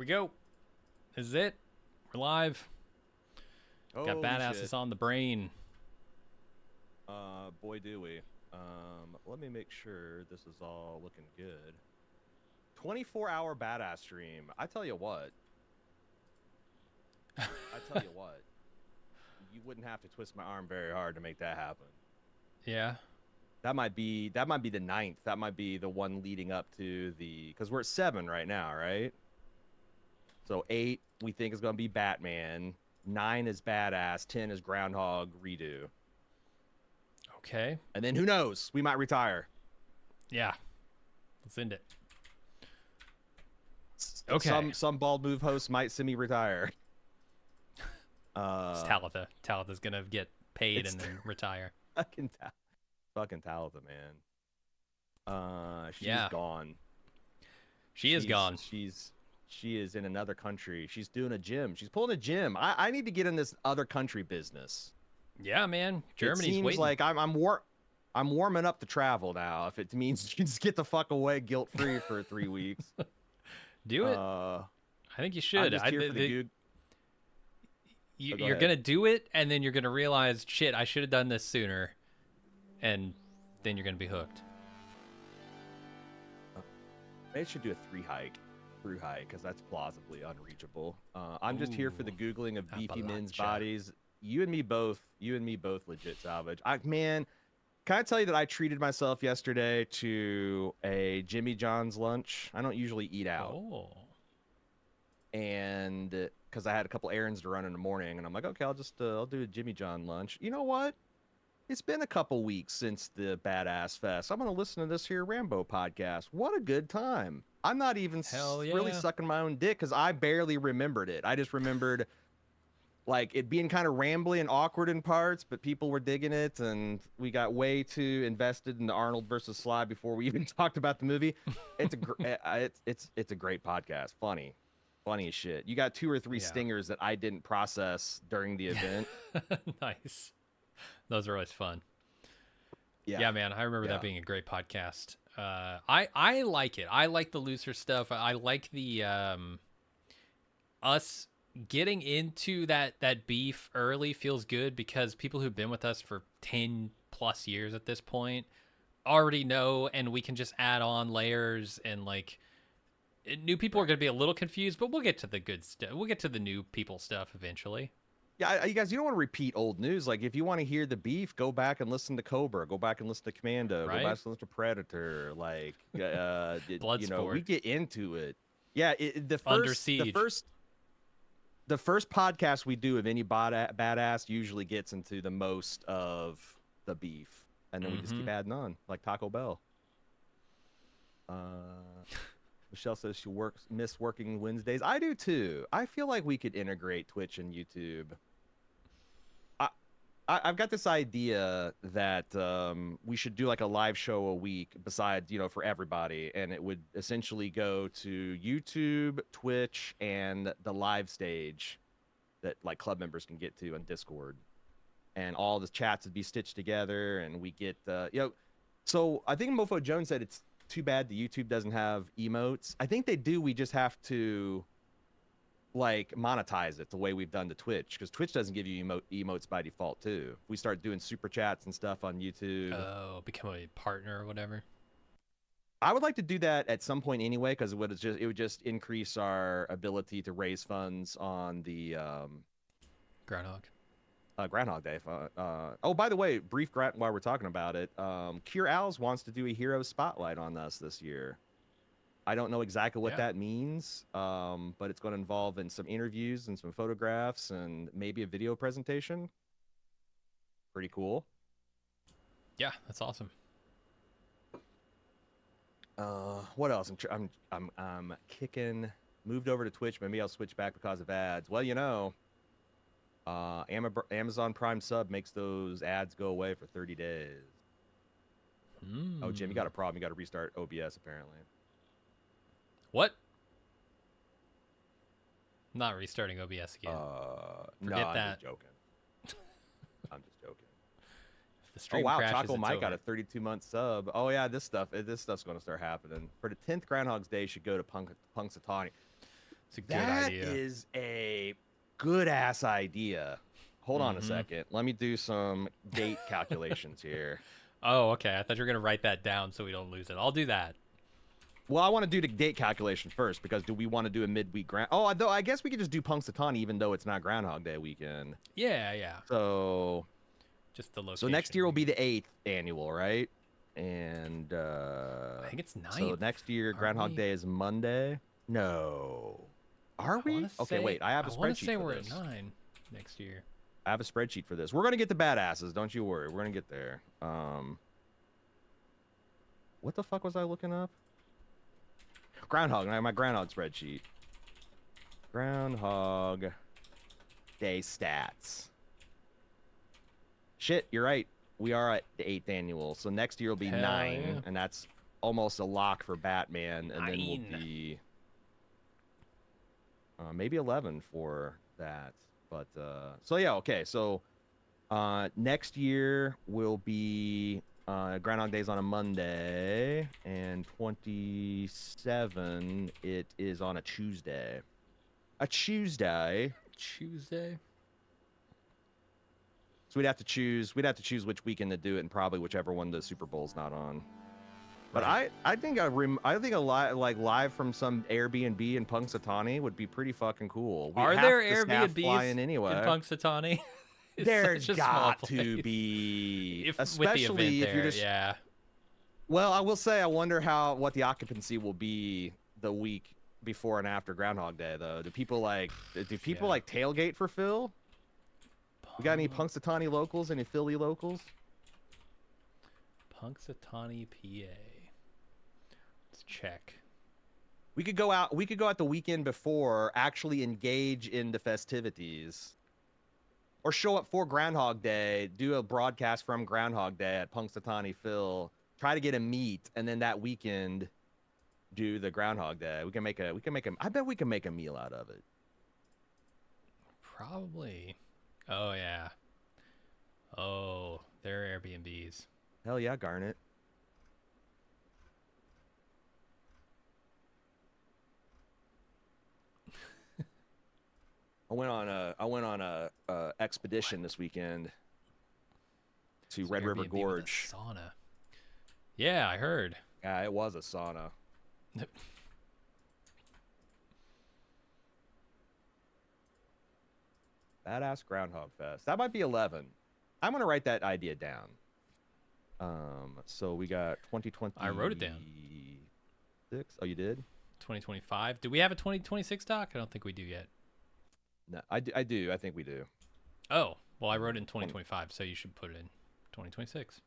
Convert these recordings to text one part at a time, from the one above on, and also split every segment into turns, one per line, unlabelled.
we go. This is it. We're live. Got
Holy
badasses
shit.
on the brain.
Boy do we. Let me make sure this is all looking good. 24-hour badass stream. I tell you what. You wouldn't have to twist my arm very hard to make that happen.
Yeah.
That might be the 9th. That might be the one leading up to because we're at 7 right now, right? So 8 we think is gonna be Batman. 9 is badass. 10 is Groundhog redo.
Okay.
And then who knows? We might retire.
Yeah. Let's end it. Okay.
Some bald move host might semi-retire.
It's Talitha. Talitha's gonna get paid and then retire.
Fucking Talitha, man. She's gone.
She is gone.
She is in another country. She's doing a gym. She's pulling a gym. I need to get in this other country business.
Yeah, man. Germany's
it seems
waiting.
like I'm warming up to travel now. If it means you just get the fuck away guilt free for 3 weeks.
Do it. I think you should. You're gonna do it, and then you're gonna realize, shit, I should have done this sooner, and then you're gonna be hooked.
Maybe I should do a through hike, because that's plausibly unreachable. I'm just here for the googling of beefy men's bodies. You and me both. Legit salvage. Man, can I tell you that I treated myself yesterday to a Jimmy John's lunch? I don't usually eat out.
Oh.
And because I had a couple errands to run in the morning, and I'm like, okay, I'll do a Jimmy John lunch. You know what? It's been a couple weeks since the Badass Fest. I'm gonna listen to this here Rambo podcast. What a good time! I'm not even really sucking my own dick because I barely remembered it. I just remembered like it being kind of rambly and awkward in parts, but people were digging it, and we got way too invested in the Arnold versus Sly before we even talked about the movie. It's a great podcast. Funny as shit. You got 2 or 3 stingers that I didn't process during the event.
Nice. Those are always fun. Yeah, man. I remember that being a great podcast. I like it. I like the looser stuff. I like the us getting into that beef early feels good because people who've been with us for 10 plus years at this point already know, and we can just add on layers, and like new people are going to be a little confused, but we'll get to the good stuff. We'll get to the new people stuff eventually.
Yeah, you guys, you don't want to repeat old news. Like, if you want to hear the beef, go back and listen to Cobra. Go back and listen to Commando.
Right?
Go back and listen to Predator. Like,
Bloodsport.
we get into it. Yeah, the first podcast we do of any badass usually gets into the most of the beef, and then we just keep adding on, like Taco Bell. Michelle says she miss working Wednesdays. I do too. I feel like we could integrate Twitch and YouTube. I've got this idea that we should do like a live show a week besides, for everybody. And it would essentially go to YouTube, Twitch, and the live stage that like club members can get to on Discord. And all the chats would be stitched together, and we get, so I think Mofo Jones said it's too bad the YouTube doesn't have emotes. I think they do. We just have to like monetize it the way we've done to Twitch, because Twitch doesn't give you emotes by default too. If we start doing super chats and stuff on YouTube,
become a partner or whatever.
I would like to do that at some point anyway, because it would just increase our ability to raise funds on the Groundhog Day. Oh, by the way, while we're talking about it, Cure Owls wants to do a hero spotlight on us this year. I don't know exactly what that means, but it's going to involve in some interviews and some photographs and maybe a video presentation. Pretty cool.
Yeah, that's awesome.
What else? I'm kicking. Moved over to Twitch. Maybe I'll switch back because of ads. Well, Amazon Prime sub makes those ads go away for 30 days. Oh, Jim, you got a problem. You got to restart OBS, apparently.
What? I'm not restarting OBS again. Forget that.
I'm just joking. I'm just joking.
If the stream
wow,
crashes,
Choco Mike got
over.
a 32-month sub. Oh yeah, this stuff's going to start happening. For the 10th Groundhog's Day, should go to Punxsutawney.
It's a good
That
idea.
is a good ass idea. Hold on a
Mm-hmm.
second. Let me do some date calculations here.
Oh, okay. I thought you were gonna write that down so we don't lose it. I'll do that.
Well, I want to do the date calculation first because do we want to do a midweek ground? Oh, though I guess we could just do Punxsutawney even though it's not Groundhog Day weekend.
Yeah, yeah.
So,
Just the
so
location.
next year will be the 8th annual, right? And
I think it's
so
9th.
next year
Aren't
Groundhog
we?
Day is Monday. No, are
I want
we?
to
Okay,
say.
wait. I have
I
a
want to
spreadsheet
say
for
we're at
this.
9 next year.
I have a spreadsheet for this. We're gonna get the badasses. Don't you worry. We're gonna get there. What the fuck was I looking up? Groundhog. I have my Groundhog spreadsheet. Groundhog Day stats. Shit, you're right. We are at the 8th annual. So next year will be
Hell
9,
yeah.
and that's almost a lock for Batman. And then we'll
9.
be maybe 11 for that. But so yeah, okay. So next year will be Groundhog Days on a Monday, and 27 it is on a Tuesday. A Tuesday.
Tuesday.
So we'd have to choose. We'd have to choose which weekend to do it, and probably whichever one the Super Bowl's not on. But
Right.
I think a live from some Airbnb in Punxsutawney would be pretty fucking cool.
Are
Half
there
the staff
Airbnbs
fly in anyway.
in Punxsutawney? It's
There's
such a small
got to
place.
be,
With the
especially
event
if you're
there,
just.
yeah.
Well, I will say I wonder what the occupancy will be the week before and after Groundhog Day, though. Do people like
Yeah.
tailgate for Phil? We got any Punxsutawney locals? Any Philly locals?
Punxsutawney, PA. Let's check.
We could go out. We could go out the weekend before, actually engage in the festivities, or show up for Groundhog Day, do a broadcast from Groundhog Day at Punxsutawney Phil, try to get a meet, and then that weekend do the Groundhog Day. We can make a. I bet we can make a meal out of it.
Probably. Oh, yeah. Oh, there are Airbnbs.
Hell yeah, Garnet. I went on a expedition this weekend to
It's
Red River
Airbnb with a
Gorge.
sauna. Yeah, I heard.
Yeah, it was a sauna. Badass Groundhog Fest. That might be 11. I'm gonna write that idea down. So we got 2020.
I wrote it down.
6. Oh, you did?
2025. Do we have a 2026 doc? I don't think we do yet.
No, I do. I think we do.
Oh, well, I wrote it in 2025, so you should put it in 2026.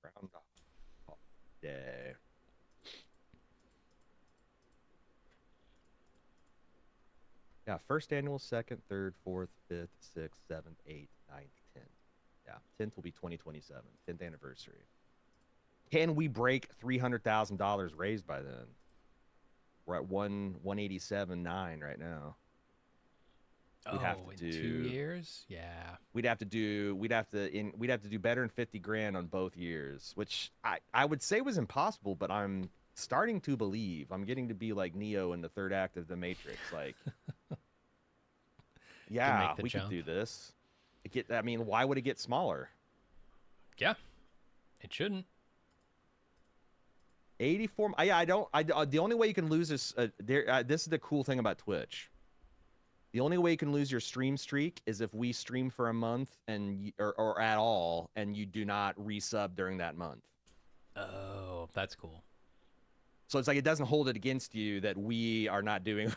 Groundhog Day. Yeah, first annual, second, third, fourth, fifth, sixth, seventh, eighth, ninth, 10th. Yeah, 10th will be 2027, 10th anniversary. Can we break $300,000 raised by then? We're at 187.9 right now. We'd have to
in
do
2 years? Yeah.
We'd have to do better than 50 grand on both years, which I would say was impossible, but I'm starting to believe. I'm getting to be like Neo in the third act of The Matrix. Like, yeah, we could do this. I mean, why would it get smaller?
Yeah. It shouldn't.
84. Yeah, the only way you can lose is this is the cool thing about Twitch. The only way you can lose your stream streak is if we stream for a month or at all, and you do not resub during that month.
Oh, that's cool.
So it's like it doesn't hold it against you that we are not doing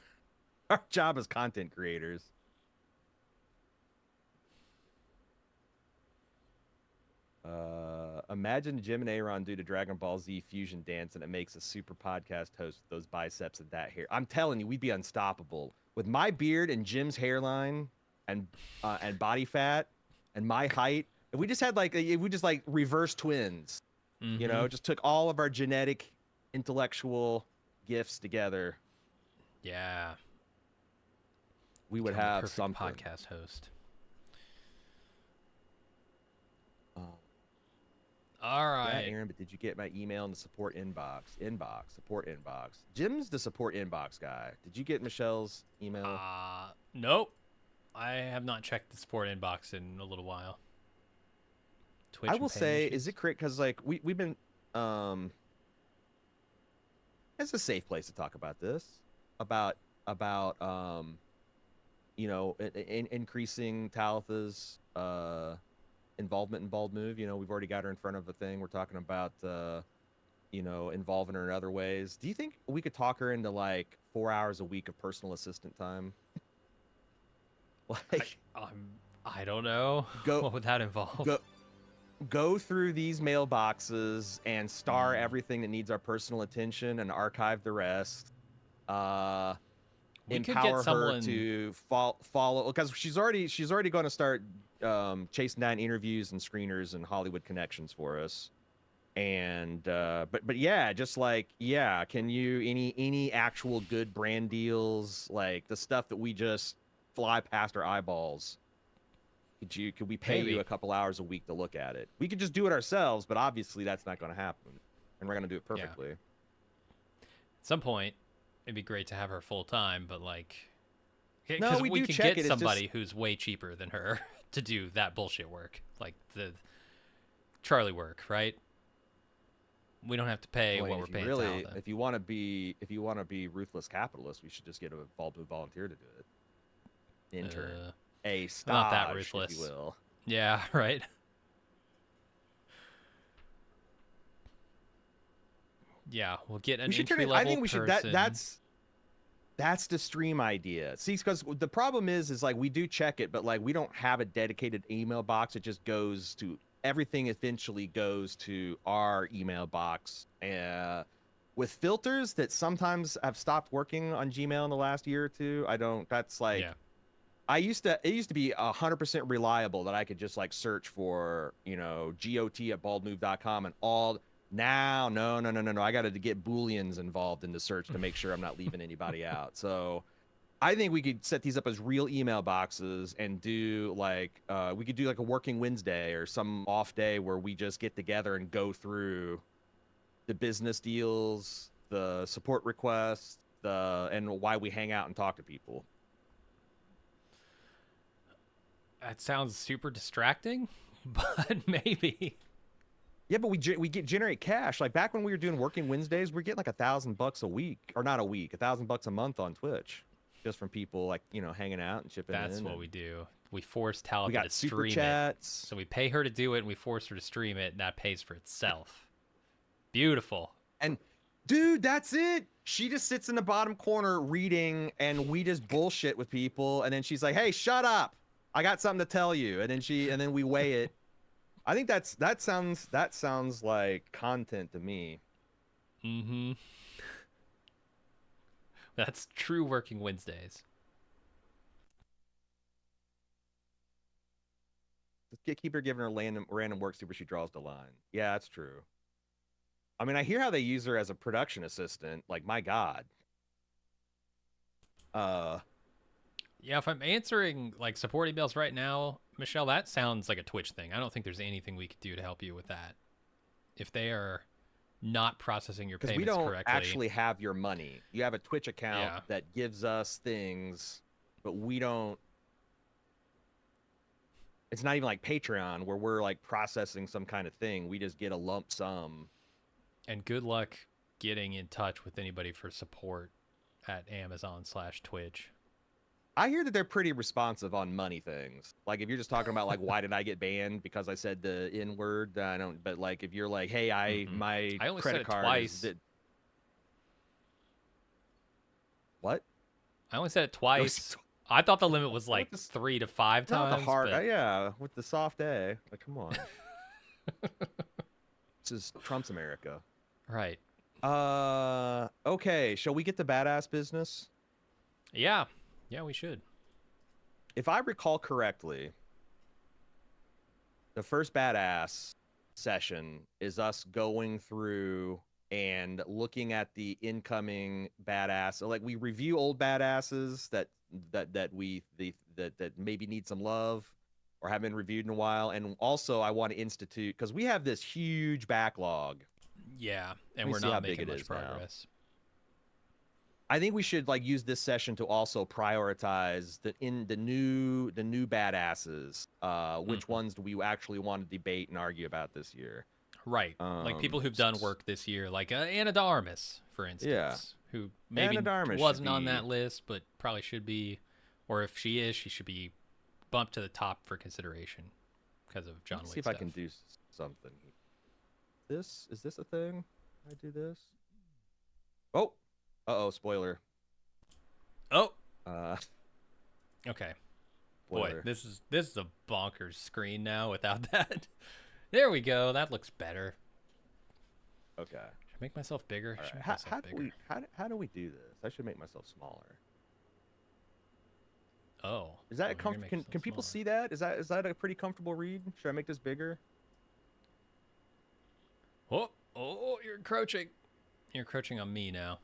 our job as content creators. Imagine Jim and Aaron do the Dragon Ball Z fusion dance, and it makes a super podcast host with those biceps and that hair. I'm telling you, we'd be unstoppable. With my beard and Jim's hairline and body fat and my height, if we just had reverse twins, you know, just took all of our genetic, intellectual gifts together.
Yeah.
We would have some
podcast host. All
Yeah,
right.
Aaron, but did you get my email in the support inbox? Support inbox. Jim's the support inbox guy. Did you get Michelle's email?
Nope. I have not checked the support inbox in a little while.
I
Twitch and
will
payment
say, is
issues.
it correct? Because like we've been it's a safe place to talk about this about about increasing Talitha's involvement in Bald Move. We've already got her in front of a thing. We're talking about involving her in other ways. Do you think we could talk her into like 4 hours a week of personal assistant time?
I
Like
I don't know.
go
What would that involve?
go go through these mailboxes and star
Hmm.
everything that needs our personal attention and archive the rest. Uh
We could get
Empower her
someone.
to follow because she's already going to start chasing down interviews and screeners and Hollywood connections for us. And but yeah, just like yeah, can you any actual good brand deals, like the stuff that we just fly past our eyeballs? Could we pay you
Maybe
a couple hours a week to look at it? We could just do it ourselves, but obviously that's not going to happen, and we're going to do it
yeah. At
perfectly.
some point, it'd be great to have her full time, but like,
No,
because
we
we
do
could
check
get
it. It's just
somebody who's way cheaper than her to do that bullshit work, like the Charlie work, right? We don't have to pay
I mean,
what we're paying Talda.
if you want to be ruthless capitalist, we should just get a volunteer to do it. Intern, a
I'm not that
stage, if you
ruthless.
will.
Yeah, right. Yeah, we'll get
We
an
should turn
entry
it. I
level
think we should.
person.
That's the stream idea. See, because the problem is like we do check it, but like we don't have a dedicated email box. It just goes to everything. Eventually goes to our email box, with filters that sometimes have stopped working on Gmail in the last year or two. I don't. That's like
Yeah.
It used to be 100% reliable that I could just like search for, GOT at baldmove.com and all. Now, no, no, no, no, no. I got to get Booleans involved in the search to make sure I'm not leaving anybody out. So I think we could set these up as real email boxes and do like, we could do like a working Wednesday or some off day where we just get together and go through the business deals, the support requests, and why we hang out and talk to people.
That sounds super distracting, but maybe.
Yeah, but we get generate cash. Like back when we were doing working Wednesdays, we're getting like $1,000 a week, or not a week, $1,000 a month on Twitch, just from people like hanging out and chipping
That's
in.
what
And
we do. We force
we
Talbot to
got super
stream it.
chats.
So we pay her to do it and we force her to stream it, and that pays for itself. Beautiful.
And dude, that's it. She just sits in the bottom corner reading, and we just bullshit with people. And then she's like, "Hey, shut up! I got something to tell you." And then we weigh it. I think that sounds like content to me.
Mm-hmm. That's true working Wednesdays.
Keep her giving her random work, see where she draws the line. Yeah, that's true. I mean, I hear how they use her as a production assistant. Like, my God. Uh,
Yeah, if I'm answering like support emails right now, Michelle, that sounds like a Twitch thing. I don't think there's anything we could do to help you with that. If they are not processing your
because we
payments
don't
correctly.
actually have your money. You have a Twitch account
Yeah.
that gives us things, but we don't. It's not even like Patreon where we're like processing some kind of thing. We just get a lump sum.
And good luck getting in touch with anybody for support at Amazon/Twitch.
I hear that they're pretty responsive on money things. Like if you're just talking about like why did I get banned because I said the N word, I don't. But like if you're like, hey, my
I only
credit
said it
card
twice.
What?
I only said it twice. I thought the limit was like 3 to 5
Not
times.
the hard.
But...
Yeah, with the soft A. Like, come on. This is Trump's America.
Right.
Okay. Shall we get to badass business?
Yeah. Yeah, we should.
If I recall correctly, the first badass session is us going through and looking at the incoming badass. Like we review old badasses that maybe need some love, or haven't been reviewed in a while. And also, I want to institute, because we have this huge backlog.
Yeah, and
Let me
we're
see how
not
big
making
it
much
is now.
progress.
I think we should like use this session to also prioritize the new badasses. Which ones do we actually want to debate and argue about this year?
Right. Like people who've done work this year, like Anna de Armas, for
Yeah,
instance, who maybe
Anna de Armas should
wasn't on
be.
that list, but probably should be. Or if she is, she should be bumped to the top for consideration because of John
Let's
Wick
see if
stuff.
I can do something. Is this a thing? I do this. Oh, uh-oh, spoiler.
Oh,
Uh,
okay.
spoiler.
Boy, this is a bonkers screen now without that. There we go. That looks better.
Okay.
Should I make myself bigger?
All
Should
right.
make myself bigger.
How do we do this? I should make myself smaller.
Oh,
Is that
you're gonna make
can
yourself
people
smaller.
see that? Is that a pretty comfortable read? Should I make this bigger?
Oh, you're encroaching. You're encroaching on me now.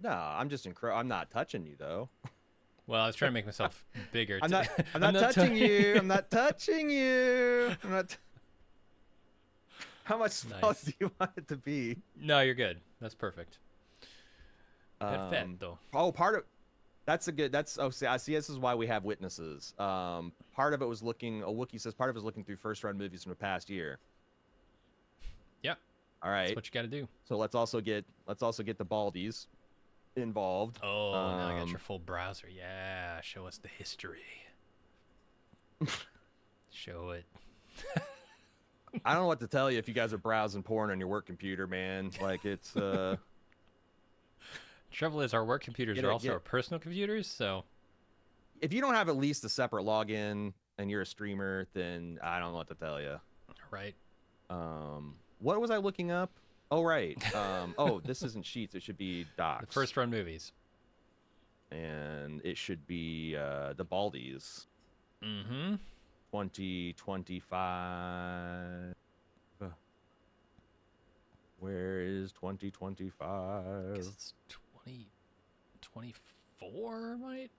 No, I'm just I'm not touching you though.
Well, I was trying to make myself bigger.
I'm not touching you. I'm not touching you. I'm not. How much smaller
Nice.
do you want it to be?
No, you're good. That's perfect. Perfecto.
Oh, I see. This is why we have witnesses. Part of it was looking. A Wookiee says part of it was looking through first-run movies from the past year.
Yeah.
All right.
That's what you got to do.
So let's also get the Baldies involved.
Oh, now I got your full browser. Yeah, show us the history. Show it.
I don't know what to tell you if you guys are browsing porn on your work computer, man. Like it's
Trouble is, our work computers are also our personal computers, so
if you don't have at least a separate login and you're a streamer, then I don't know what to tell you.
right.
What was I looking up? Oh, right. Oh, this isn't Sheets. It should be Docs.
The first run movies.
And it should be the Baldies.
Mm-hmm.
2025. Where is 2025?
It's 2024, might?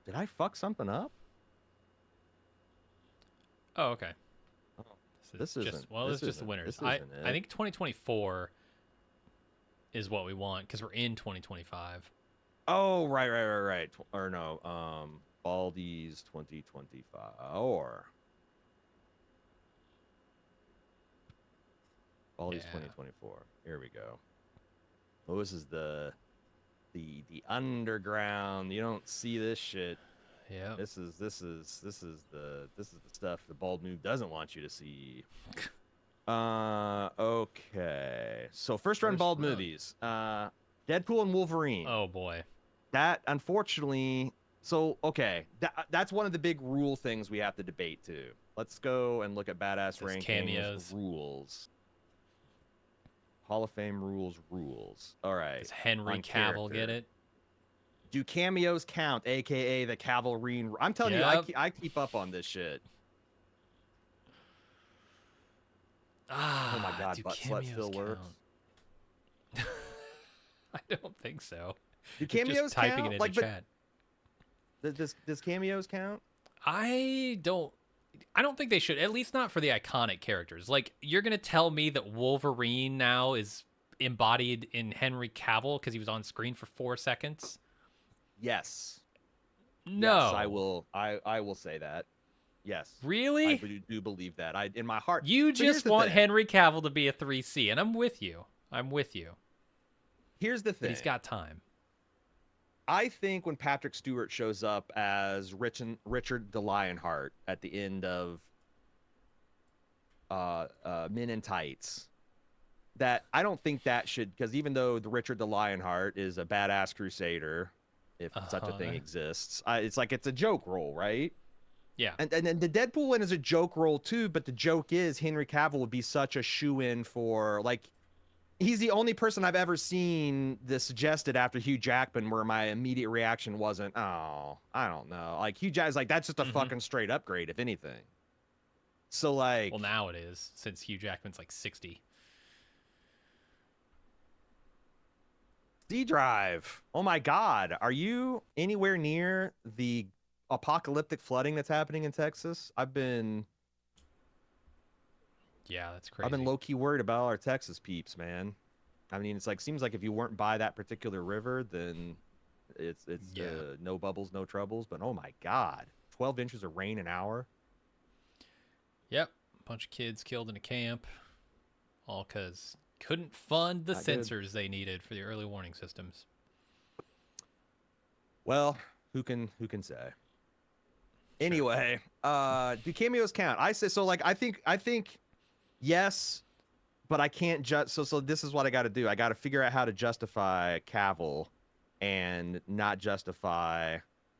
Did I fuck something up?
Oh, okay.
Oh,
This is just the winners. I think 2024 is what we want because we're in 2025.
Oh, right. Or no, Baldies 2025. Or Baldies 2024. Here we go. Oh, this is the underground. You don't see this shit.
Yeah.
This is the stuff the Bald Move doesn't want you to see. Okay. So first run Bald movies. Deadpool and Wolverine.
Oh boy.
That unfortunately. So okay, that's one of the big rule things we have to debate too. Let's go and look at badass rankings.
Cameos.
Rules. Hall of Fame rules. All right.
Does Henry Cavill get it?
Do cameos count, aka the Cavalry? I'm telling you, I keep up on this shit. Oh my god, butt slut still works.
I don't think so.
Do cameos
just typing
count?
it into chat.
Does cameos count?
I don't think they should. At least not for the iconic characters. Like you're gonna tell me that Wolverine now is embodied in Henry Cavill because he was on screen for 4 seconds?
Yes.
No.
Yes, I will. I will say that. Yes.
Really?
I do believe that. In my heart.
You just want Henry Cavill to be a 3C, and I'm with you.
Here's the thing.
But he's got time.
I think when Patrick Stewart shows up as Richard the Lionheart at the end of Men in Tights, that I don't think that should, because even though the Richard the Lionheart is a badass crusader, if such a thing exists, it's like it's a joke role, right?
Yeah.
And then the Deadpool one is a joke role too, but the joke is Henry Cavill would be such a shoe-in for, like, he's the only person I've ever seen this suggested after Hugh Jackman where my immediate reaction wasn't, oh, I don't know. Like, Hugh Jackman's like, that's just a fucking straight upgrade, if anything. So, like...
Well, now it is, since Hugh Jackman's like 60.
D-Drive. Oh my god. Are you anywhere near the apocalyptic flooding that's happening in Texas,
Yeah, that's
I've been
crazy.
low key worried about our Texas peeps, man. I mean, it's like seems like if you weren't by that particular river, then it's
Yeah.
no bubbles, no troubles. But oh my God, 12 inches of rain an hour.
Yep. Bunch of kids killed in a camp, all because couldn't fund the
Not good.
sensors they needed for the early warning systems.
Well, who can say?
Sure.
Anyway, do cameos count? I say so. Like, I think yes, but I can't just. So this is what I got to do. I got to figure out how to justify Cavill, and not justify.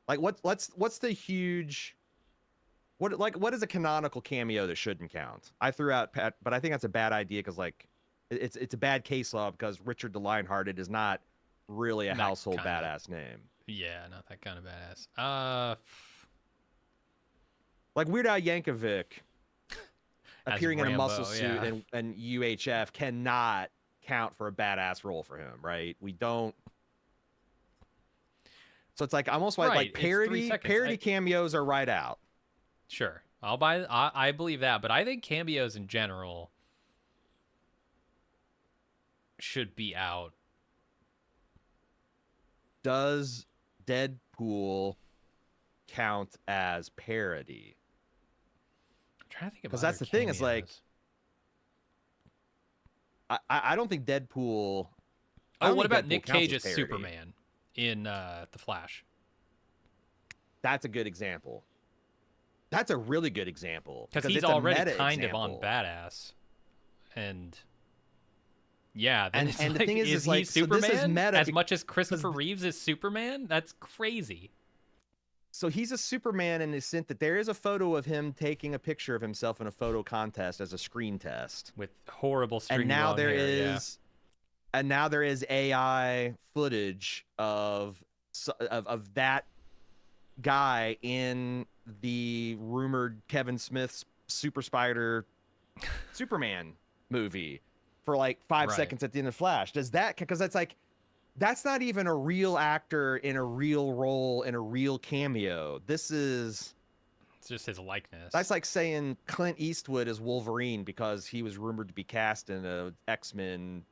Like, what's the huge. What is a canonical cameo that shouldn't count? I threw out Pat, but I think that's a bad idea because like it's a bad case law because Richard the Lionhearted is not really a
That
household
kind of,
badass name.
yeah, not that kind of badass.
Like Weird Al Yankovic
As
appearing in a muscle
Rambo,
suit
yeah.
and UHF cannot count for a badass role for him, right? We don't. So it's like almost
Right.
like
It's 3 seconds.
parody cameos are right out.
Sure. I'll buy. I believe that, but I think cameos in general should be out.
Does Deadpool count as parody?
I'm trying to think of
Because
other
that's the thing. Is like
cameos.
I don't think Deadpool. I
Oh,
don't
what
think
about
Deadpool
Nick
counts
Cage
as
as
parody.
Superman in The Flash?
That's a good example. That's a really good example
Because
because
he's
it's a
already
meta
kind of on
example.
badass, and yeah, then it's
And the
like,
thing
is
is
he
like so this is
Superman
meta
as much as
because
Christopher Reeves is Superman? That's crazy.
so he's a Superman in the sense that there is a photo of him taking a picture of himself in a photo contest as a screen test.
With horrible
And
stringy
now
long
there
hair, yeah.
is AI footage of that guy in the rumored Kevin Smith's Super Spider Superman movie for like 5 seconds at the end of Flash. Does that, because that's like that's not even a real actor in a real role in a real cameo.
It's just his
That's
likeness.
like saying Clint Eastwood is Wolverine because he was rumored to be cast in a X-Men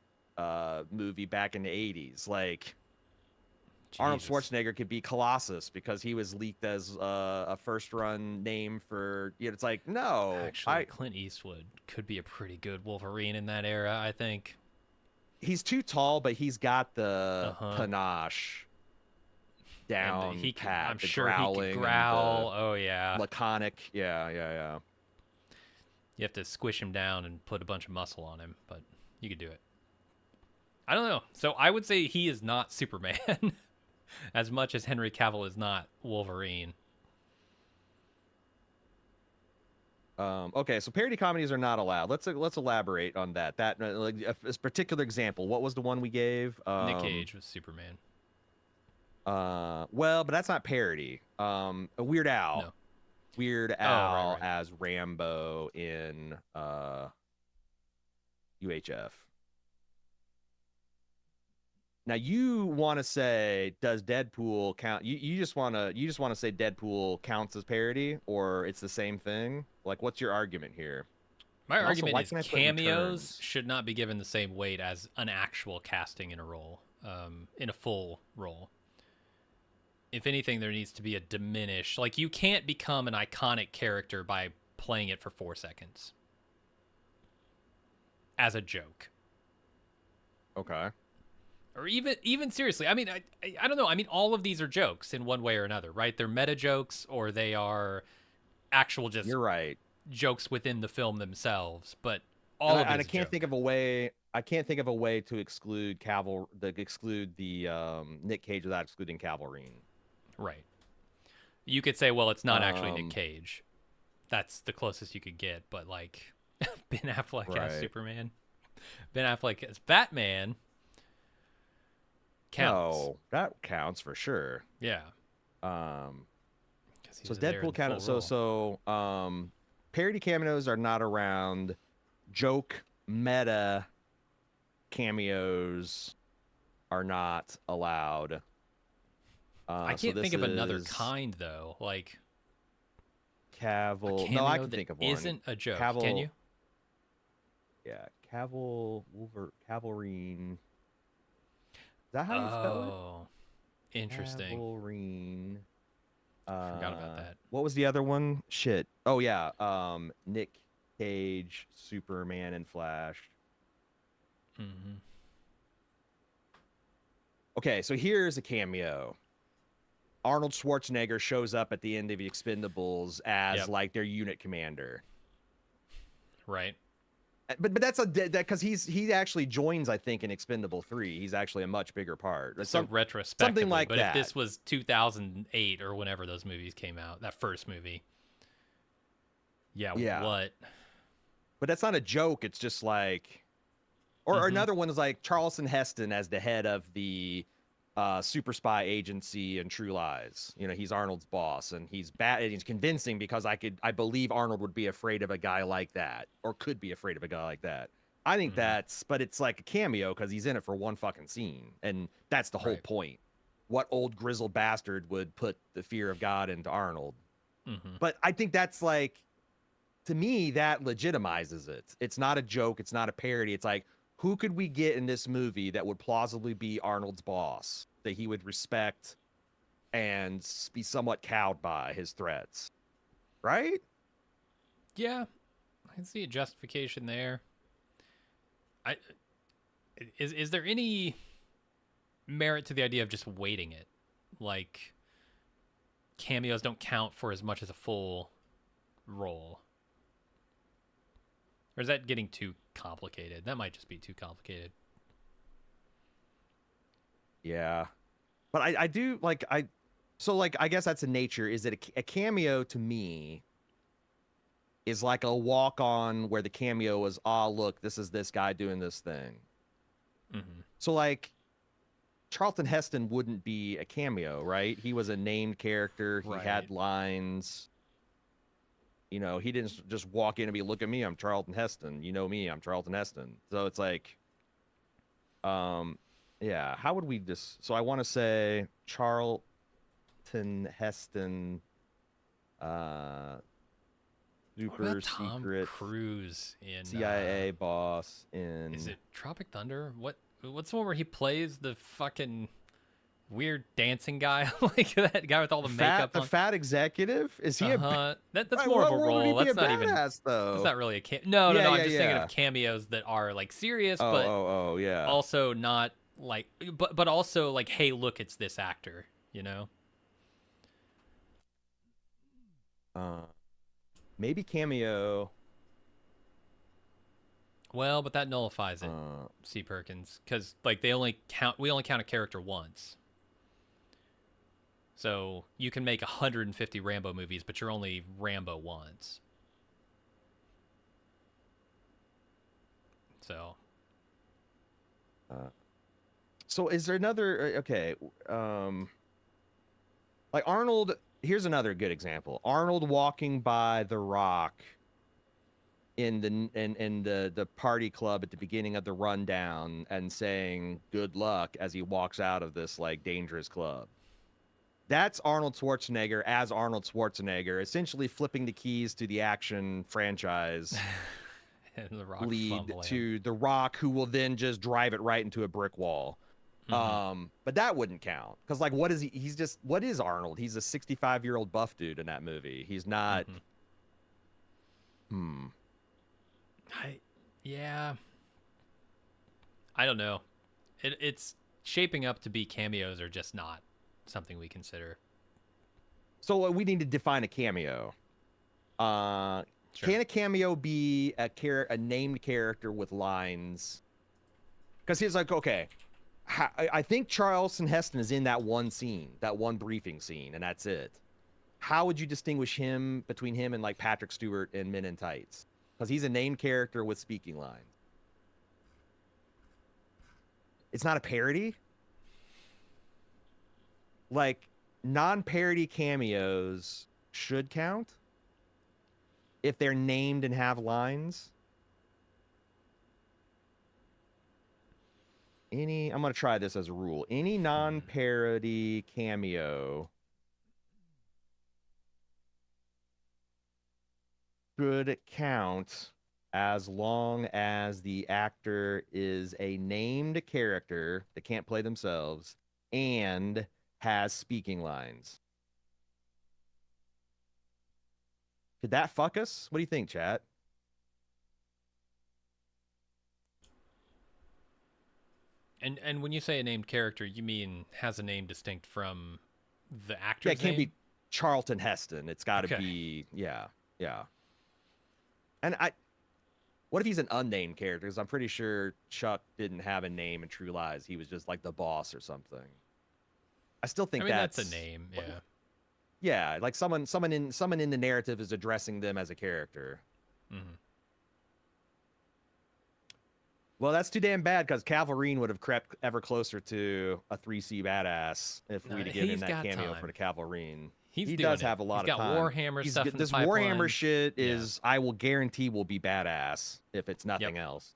movie back in the 80s. Like Arnold
Jesus.
Schwarzenegger could be Colossus because he was leaked as a first run name for, it's like, no,
Actually, Clint Eastwood could be a pretty good Wolverine in that era, I think.
he's too tall, but he's got
Uh
the
huh.
panache
And
down
he can,
pat,
I'm
the
sure he could
growling and the
growl. Oh, yeah.
laconic. Yeah.
You have to squish him down and put a bunch of muscle on him, but you could do it. I don't know. So I would say he is not Superman as much as Henry Cavill is not Wolverine.
Okay, so parody comedies are not allowed. Let's elaborate on that. That like this particular example. What was the one we gave?
Nick Cage was Superman.
Well, but that's not parody. Weird Al.
No.
Weird
Oh,
Al
right.
as Rambo in UHF. Now you want to say, does Deadpool count? You just want to say Deadpool counts as parody, or it's the same thing? Like, what's your argument here?
My
And also,
argument
why
is
can't I put
cameos
returns?
should not be given the same weight as an actual casting in a role, in a full role. If anything, there needs to be a diminish. Like, you can't become an iconic character by playing it for 4 seconds as a joke.
Okay.
Or even seriously, I mean, I don't know. I mean, all of these are jokes in one way or another, right? They're meta jokes or they are actual just
You're right.
jokes within the film themselves. But
And
all of it
I
is a
can't think
joke,
of a way. I can't think of a way to exclude the Nick Cage without excluding Cavalry.
right? You could say, well, it's not actually Nick
Um,
Cage. That's the closest you could get. But like Ben Affleck as
right.
Superman, Ben Affleck as Batman counts.
No, that counts for sure.
Yeah,
Um,
because he
so
was there in
Deadpool
the full
kind
role.
parody cameos are not around. Joke meta cameos are not allowed.
I
So
can't think
this
of another
is
kind though, like a
Cavill. No, I
cameo
can
that
think of one.
isn't a joke. Can
Cavill.
you?
Yeah, Cavalrine. Is that how you spell it?
Oh, interesting.
Cavalrine.
I forgot about that.
What was the other one? Shit. Oh yeah. Nick Cage, Superman, and Flash.
Hmm.
Okay, so here's a cameo. Arnold Schwarzenegger shows up at the end of the Expendables as
Yep.
like their unit commander.
Right.
But that's that because he actually joins, I think, in Expendable 3. He's actually a much bigger part.
So
Something
retrospectively,
like
but if
that.
this was 2008 or whenever those movies came out, that first movie, yeah,
Yeah.
what?
But that's not a joke. It's just like, or
Hmm.
another one is like Charleston Heston as the head of the super spy agency and True Lies. You know, he's Arnold's boss, and he's bad. And he's convincing because I believe Arnold would be afraid of a guy like that, or could be afraid of a guy like that. I think
Hmm.
but it's like a cameo because he's in it for one fucking scene, and that's the whole
Right.
point. What old grizzled bastard would put the fear of God into Arnold?
Hmm.
But I think that's like, to me, that legitimizes it. It's not a joke. It's not a parody. It's like, who could we get in this movie that would plausibly be Arnold's boss, that he would respect and be somewhat cowed by his threats? Right?
Yeah, I can see a justification there. I is there any merit to the idea of just waiting it? Like cameos don't count for as much as a full role. Or is that getting too complicated? That might just be too complicated.
Yeah. But I do like, so like, I guess that's a nature. Is it a cameo to me is like a walk on where the cameo is, ah, look, this is this guy doing this thing.
Hmm.
So like, Charlton Heston wouldn't be a cameo, right? He was a named character. He
Right.
had lines. You know, he didn't just walk in and be, look at me, I'm Charlton Heston. You know me, I'm Charlton Heston. So it's like, um, yeah, how would we just, so I want to say Charlton Heston, uh,
What about
super
Tom
secret
Cruise in
CIA boss
is
in
it Tropic Thunder? What's the one where he plays the fucking weird dancing guy? Like that guy with all the makeup
the
on?
fat executive? Is he a,
That's
right,
more of
what
a
world would he
role.
be a
That's not even
badass
that's
though?
not really no, no,
Yeah,
no. I'm
yeah,
just thinking of
yeah.
cameos that are like serious
Oh,
but
oh, oh, yeah.
also not like but also like, hey, look, it's this actor, you know?
Uh, maybe cameo.
Well, but that nullifies it,
Uh,
C. Perkins, because like we only count a character once. So you can make 150 Rambo movies, but you're only Rambo once. So
uh, so is there another? Okay, um, like Arnold. Here's another good example. Arnold walking by The Rock in the party club at the beginning of the rundown and saying good luck as he walks out of this like dangerous club. That's Arnold Schwarzenegger as Arnold Schwarzenegger, essentially flipping the keys to the action franchise
and The Rock
lead
fumbling.
to The Rock, who will then just drive it right into a brick wall.
Mm-hmm.
But that wouldn't count because, like, what is he? He's just, what is Arnold? He's a 65-year-old buff dude in that movie. He's not.
Mm-hmm.
Hmm.
Yeah, I don't know. It's shaping up to be cameos or just not something we consider.
So we need to define a cameo. Uh,
Sure.
can a cameo be a named character with lines? Because he's like, okay, I think Charleston Heston is in that one scene, that one briefing scene, and that's it. How would you distinguish him between him and like Patrick Stewart in Men in Tights? Because he's a named character with speaking lines. It's not a parody. Like non-parody cameos should count if they're named and have lines. I'm gonna try this as a rule. Any non-parody cameo should count as long as the actor is a named character that can't play themselves and has speaking lines. Did that fuck us? What do you think, chat?
And when you say a named character, you mean has a name distinct from the
Yeah,
actor's
it can't
name?
be Charlton Heston. It's got to
Okay.
be, yeah, yeah. And what if he's an unnamed character? Because I'm pretty sure Chuck didn't have a name in True Lies. He was just like the boss or something. I still
I
think
mean, that's a
that's,
name, yeah.
yeah, like someone in the narrative is addressing them as a character.
Mm-hmm.
Well, that's too damn bad because Calvarine would have crept ever closer to a 3C badass if we'd have given him
He's
that
got
cameo for
time.
the Calvarine.
He's
He
doing
does
it.
have a
He's
lot of
got
time.
Warhammer stuff in the
This Warhammer
pipeline.
shit
Yeah.
is, I will guarantee, will be badass if it's nothing
Yep.
else.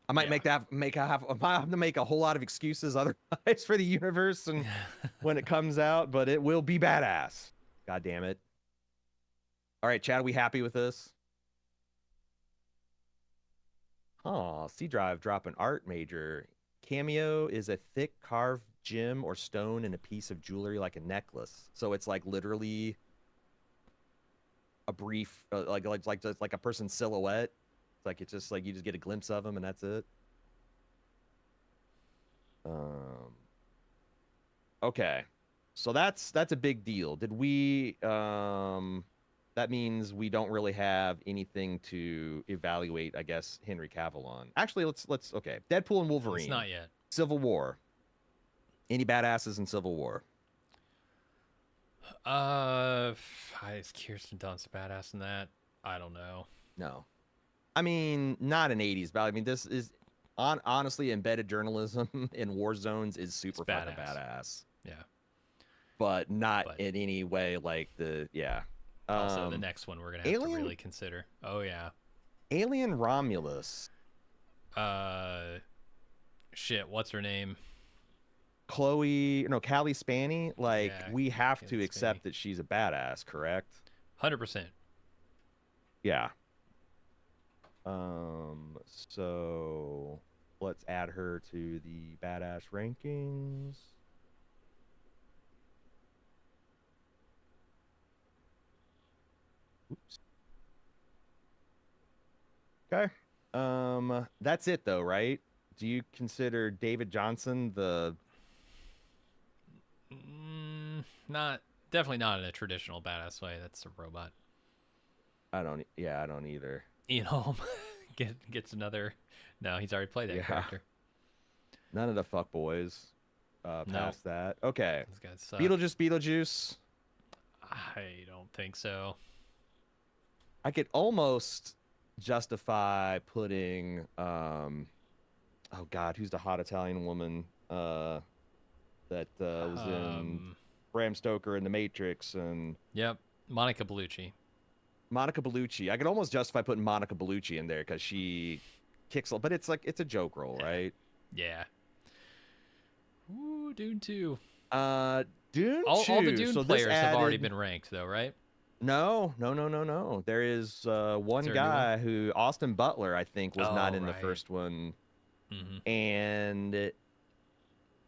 I might
Yeah.
I have to make a whole lot of excuses otherwise for the universe and when it comes out, but it will be badass. God damn it. All right, Chad, are we happy with this? Oh, C Drive dropping art major. Cameo is a thick carved gem or stone in a piece of jewelry like a necklace. So it's like literally a brief, just like a person's silhouette. It's like it's just like you just get a glimpse of them and that's it. Okay, so that's a big deal. Did we? That means we don't really have anything to evaluate, I guess, Henry Cavill on. Actually, let's okay. Deadpool and
It's
Wolverine.
not yet.
Civil War. Any badasses in Civil War?
Is Kirsten Dunst badass in that? I don't know.
No. I mean, not an 80s, but I mean, this is honestly embedded journalism in war zones is super fucking badass.
Yeah.
But not in any way like the, yeah.
Also, the next one we're gonna have to really consider. Oh yeah.
Alien Romulus.
Shit. What's her name?
Callie Spanny. Like,
Yeah,
we have
Callie
to accept that she's a badass, correct?
100%.
Yeah. So let's add her to the badass rankings. Oops. Okay. That's it though, right? Do you consider David Johnson the
Definitely not in a traditional badass way. That's a robot.
I don't either.
Ian Holm gets another. No, he's already played that character.
None of the fuck boys past that. Okay.
Those guys suck.
Beetlejuice.
I don't think so.
I could almost justify putting oh god, who's the hot Italian woman that was in Bram Stoker in The Matrix and
Yep, Monica Bellucci.
I could almost justify putting Monica Bellucci in there because she kicks, but it's like it's a joke role, right?
Yeah. Ooh, Dune 2.
Dune 2.
All the Dune players have already been ranked, though, right?
No. There is one guy who Austin Butler, I think, was not in the first one, and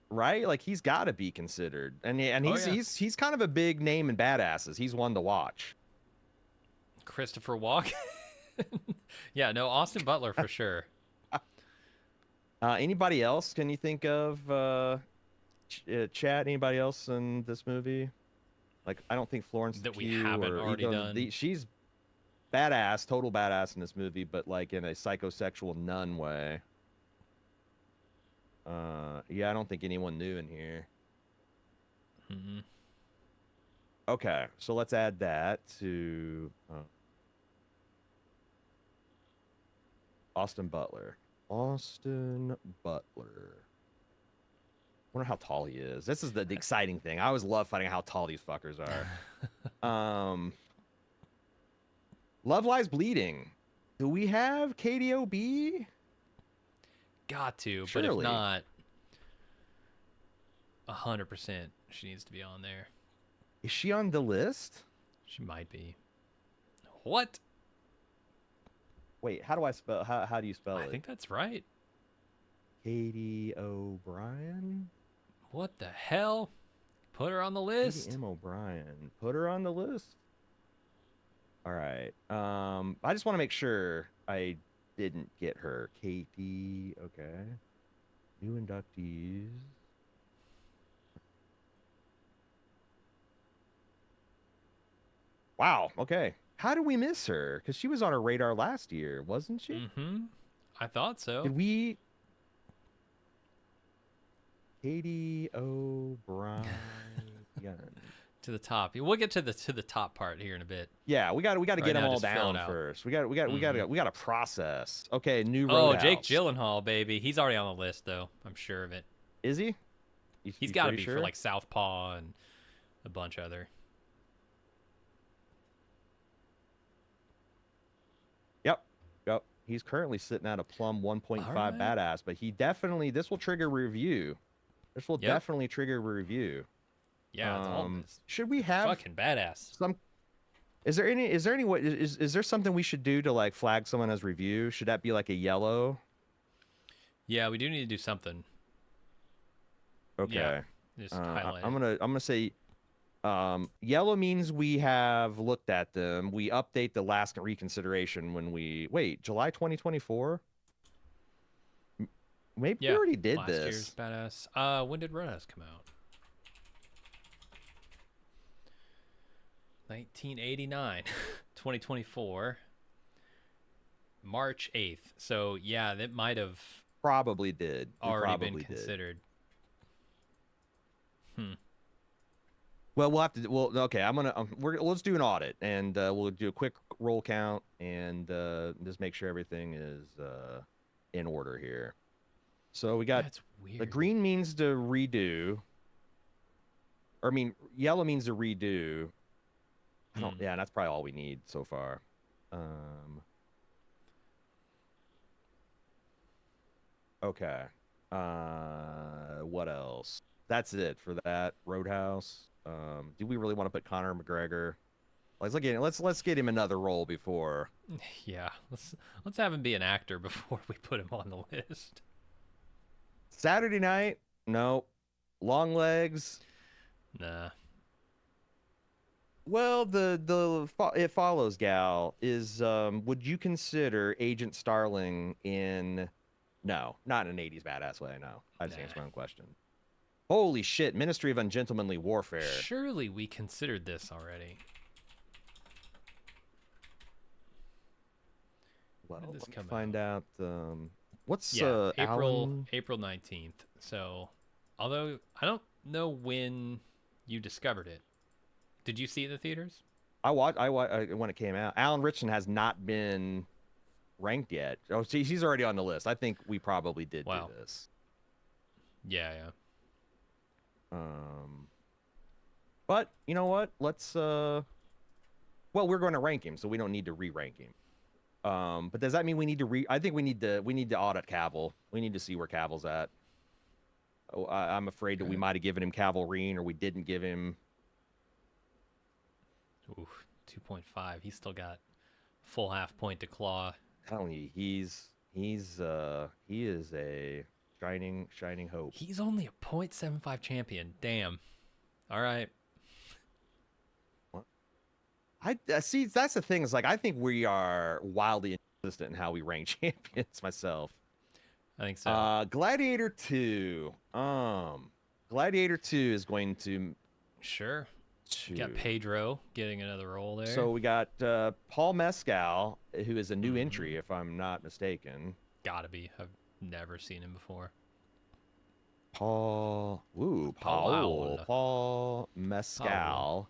right, like he's got to be considered, and he's kind of a big name in badasses. He's one to watch.
Christopher Walken. Yeah, no, Austin Butler for sure.
Anybody else? Can you think of chat? Anybody else in this movie? Like, I don't think Florence
that we haven't already done.
She's badass, total badass in this movie, but like in a psychosexual nun way. Yeah, I don't think anyone new in here. Okay, so let's add that to Austin Butler. Wonder how tall he is. This is the exciting thing. I always love finding out how tall these fuckers are. Love Lies Bleeding. Do we have KDOB?
got to, but if
Surely.
not, 100% she needs to be on there.
Is she on the list?
She might be. What?
Wait, how do I spell? How do you
I
spell it?
think that's right.
Katie O'Brien.
What the hell? Put her on the
Katie
list.
M. O'Brien. Put her on the list. All right. I just want to make sure I didn't get her. Katie. Okay. New inductees. Wow. Okay. How did we miss her? Because she was on our radar last year, wasn't she?
Mm-hmm. I thought so.
Did we? Katie O'Brien.
To the top. We'll get to the top part here in a bit.
Yeah, we got to
Right
get them
now,
all
just fill it
down
out.
first. We got to process. Okay, new
Oh, Jake
Roadhouse.
Gyllenhaal, baby. He's already on the list, though. I'm sure of it.
Is he?
He's
You
got to
pretty
be
sure?
for like Southpaw and a bunch other.
Yep. Yep. He's currently sitting at a plum 1.5
All right.
badass, but he definitely this will trigger review. This will
Yep.
definitely trigger review.
Yeah, it's all this.
Should we have
Fucking badass.
some is there any way is there something we should do to like flag someone as review? Should that be like a yellow?
Yeah, we do need to do something.
Okay.
Yeah, just highlight
I'm
it.
gonna say yellow means we have looked at them. We update the last reconsideration when we wait, July 2024? Maybe we
Yeah,
already did
last year's
this.
badass. When did Roadhouse come out? 1989. 2024. March 8th. So, yeah, that might have
Probably did. We
already been
probably did.
considered.
Well, we'll have to. Well, okay. Let's do an audit, and we'll do a quick roll count, and just make sure everything is in order here. So we got
That's weird.
the green means to redo, or I mean, yellow means to redo. I don't. Yeah, that's probably all we need so far. Okay. What else? That's it for that Roadhouse. Do we really want to put Conor McGregor? Let's get him another role before.
Yeah, let's have him be an actor before we put him on the list.
Saturday night? No. Long legs?
Nah.
Well, it follows gal is would you consider Agent Starling in no, not in an 80s badass way, no. I just answered my own question. Holy shit, Ministry of Ungentlemanly Warfare.
Surely we considered this already.
Well,
When did this
let me
come
find out what's
April
Alan?
April 19th. So, although I don't know when you discovered it. Did you see it in the theaters?
I watched when it came out. Alan Richardson has not been ranked yet. Oh, see, he's already on the list. I think we probably did do this.
Yeah.
But you know what? Let's well, we're going to rank him, so we don't need to re-rank him. But does that mean we need to I think we need to audit Cavill. We need to see where Cavill's at. Oh, I'm afraid that we might have given him Cavalrine, or we didn't give him.
Oof, 2.5. He's still got full half point to claw.
Telling you, he is a shining hope.
He's only a 0.75 champion. Damn. All right.
What? I see. That's the thing. Is like I think we are wildly inconsistent in how we rank champions. Myself.
I think so.
Gladiator 2. Gladiator 2 is going to.
Sure. You got Pedro getting another role there.
So we got Paul Mescal, who is a new entry, if I'm not mistaken.
Gotta be. I've never seen him before.
Paul Mescal.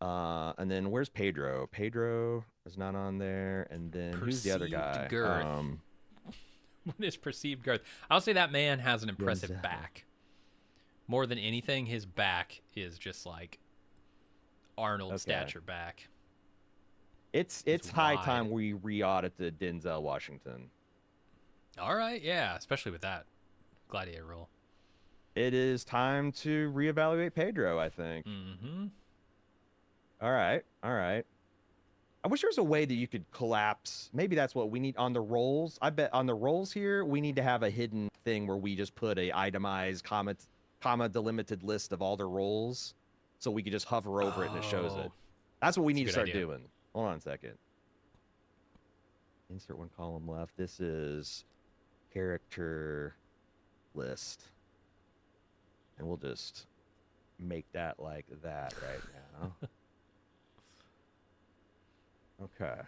And then where's Pedro? Pedro is not on there. And then who's the other guy?
Girth. What is perceived girth? I'll say that man has an impressive
Denzel.
back. More than anything, his back is just like Arnold stature back.
It's high
wide.
time we re-audit the Denzel Washington.
All right, yeah, especially with that gladiator role.
It is time to reevaluate Pedro, I think.
Mm-hmm.
All right. All right. I wish there was a way that you could collapse. Maybe that's what we need on the rolls. I bet on the rolls here, we need to have a hidden thing where we just put a itemized comma delimited list of all the rolls, so we could just hover over it and it shows it.
Oh,
That's what we
that's a
need to
good
start
idea.
doing. Hold on a second. Insert one column left. This is character list, and we'll just make that like that right now. Okay.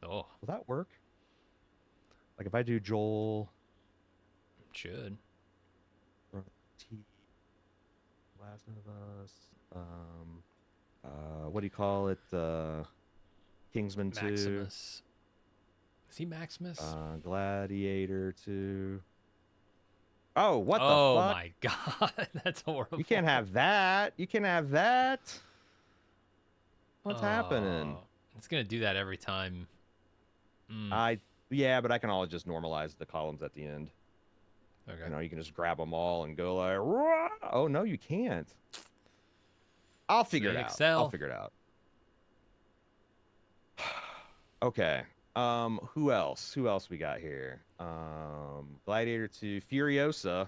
Oh,
Will that work? Like if I do Joel
should.
T Last of Us, what do you call it? Kingsman 2,
Maximus. Is he Maximus?
Gladiator 2. Oh, what the
Oh
fuck?
my god, that's horrible.
You can't have that. You can have that. What's happening?
Oh, it's gonna do that every time.
Yeah, but I can always just normalize the columns at the end.
Okay.
You know, you can just grab them all and go like, "Rah!" Oh no, you can't. I'll figure it out.
Excel.
I'll figure it out. Okay. Who else? Who else we got here? Gladiator 2, Furiosa.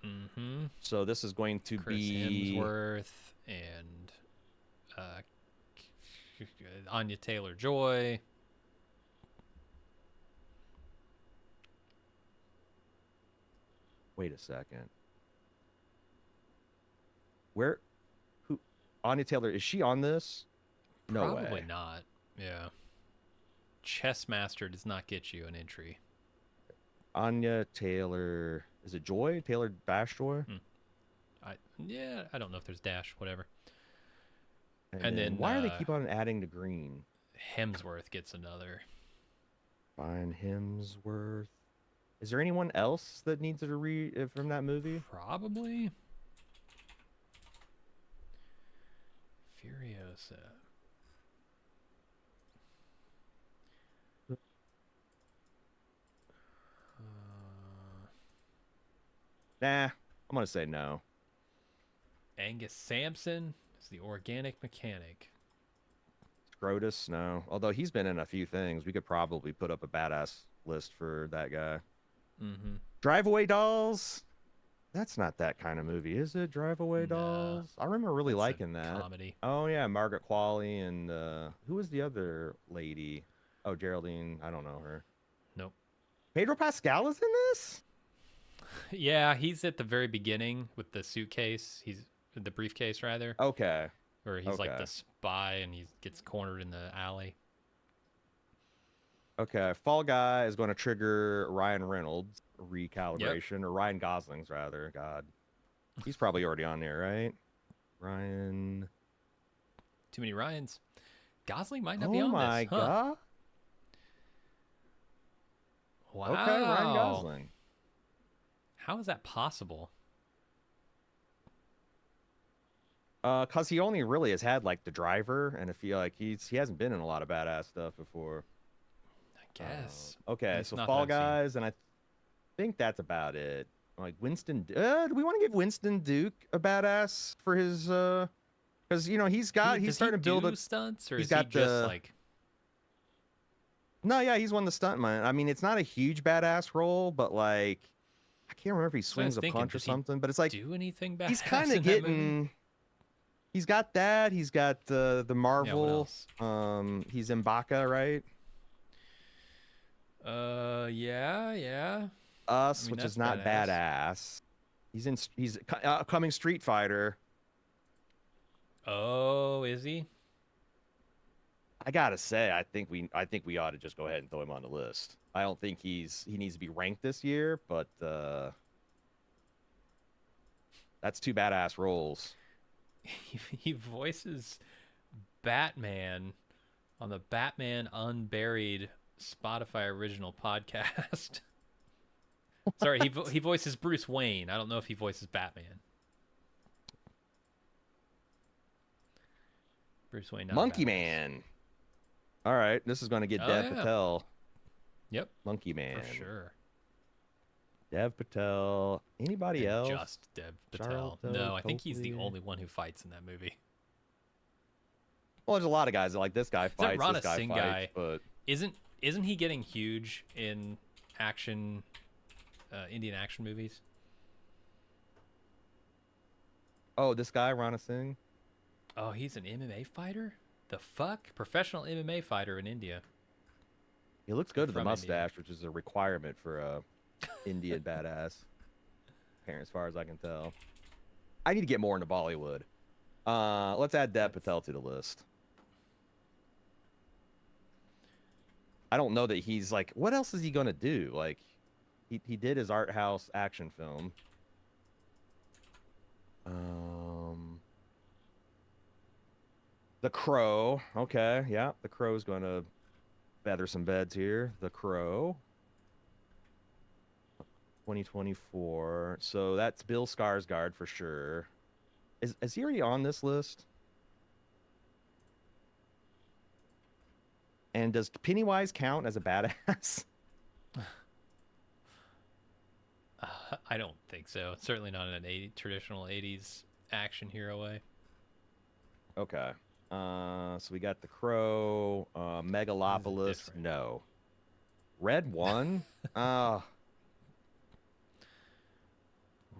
Mm-hmm.
So this is going to
Chris
be
Hemsworth and uh, Anya Taylor-Joy.
Wait a second. Where? Who? Anya Taylor, is she on this? No
Probably
way.
not. Yeah. Chess Master does not get you an entry.
Anya Taylor. Is it Joy? Taylor Dash Joy?
I don't know if there's dash, whatever.
And then why do they keep on adding to green?
Hemsworth gets another.
Fine, Hemsworth. Is there anyone else that needs to read from that movie?
Probably. Furiosa.
Nah, I'm gonna say no.
Angus Sampson is the organic mechanic.
Scrotus, no. Although he's been in a few things, we could probably put up a badass list for that guy.
Mm-hmm.
Drive Away Dolls. That's not that kind of movie, is it? Drive Away
Nah,
Dolls. I remember really liking that.
Comedy.
Oh yeah, Margaret Qualley and who was the other lady? Oh, Geraldine. I don't know her.
Nope.
Pedro Pascal is in this?
Yeah, he's at the very beginning with the suitcase. He's the briefcase rather.
Okay.
Where he's like the spy and he gets cornered in the alley.
Okay. Fall Guy is going to trigger Ryan Reynolds recalibration, or Ryan Gosling's rather. God. He's probably already on there, right? Ryan.
Too many Ryans. Gosling might not be on
this. Oh my god.
Wow.
Okay, Ryan Gosling.
How is that possible?
Cause he only really has had like The Driver, and I feel like he hasn't been in a lot of badass stuff before.
I guess.
Okay, so Fall Guys, and I think that's about it. Like Winston, do we want to give Winston Duke a badass for his? Because you know he's starting to build
stunts, or
he's
is
got
he just like?
No, yeah, he's won the stuntman. I mean, it's not a huge badass role, but like, I can't remember if he swings a punch or something. But it's like,
do anything badass?
He's kind of getting. He's got that. He's got the Marvel. He's M'Baka, right?
Yeah.
Us, which is not badass. He's coming Street Fighter.
Oh, is he?
I gotta say, I think we ought to just go ahead and throw him on the list. I don't think he needs to be ranked this year, but that's two badass roles.
He voices Batman on the Batman Unburied Spotify original podcast. Sorry, he voices Bruce Wayne. I don't know if he voices Batman. Bruce Wayne.
Monkey Man. All right, this is going to get Dev Patel.
Yep,
Monkey
for
Man.
sure.
Dev Patel. Anybody
And
else?
just Dev Patel.
Charlton
No, I think he's the
Copley.
only one who fights in that movie.
Well, there's a lot of guys that like this guy
That
fights, this
Rana
guy
Singh
fights,
guy
but
isn't he getting huge in action, Indian action movies?
oh, this guy Rana Singh.
Oh, he's an MMA fighter. The fuck, professional MMA fighter in India.
He looks good with the
From India.
mustache, which is a requirement for a Indian badass. Apparently, as far as I can tell. I need to get more into Bollywood. Let's add Dev Patel to the list. I don't know that he's like, what else is he gonna do? Like, he did his art house action film. The Crow. Okay, yeah, The Crow's gonna feather some beds here. The Crow. 2024. So that's Bill Skarsgård for sure. Is he already on this list? And does Pennywise count as a badass?
I don't think so. Certainly not in an traditional 80s action hero way.
Okay. So we got The Crow, Megalopolis. No. Red One?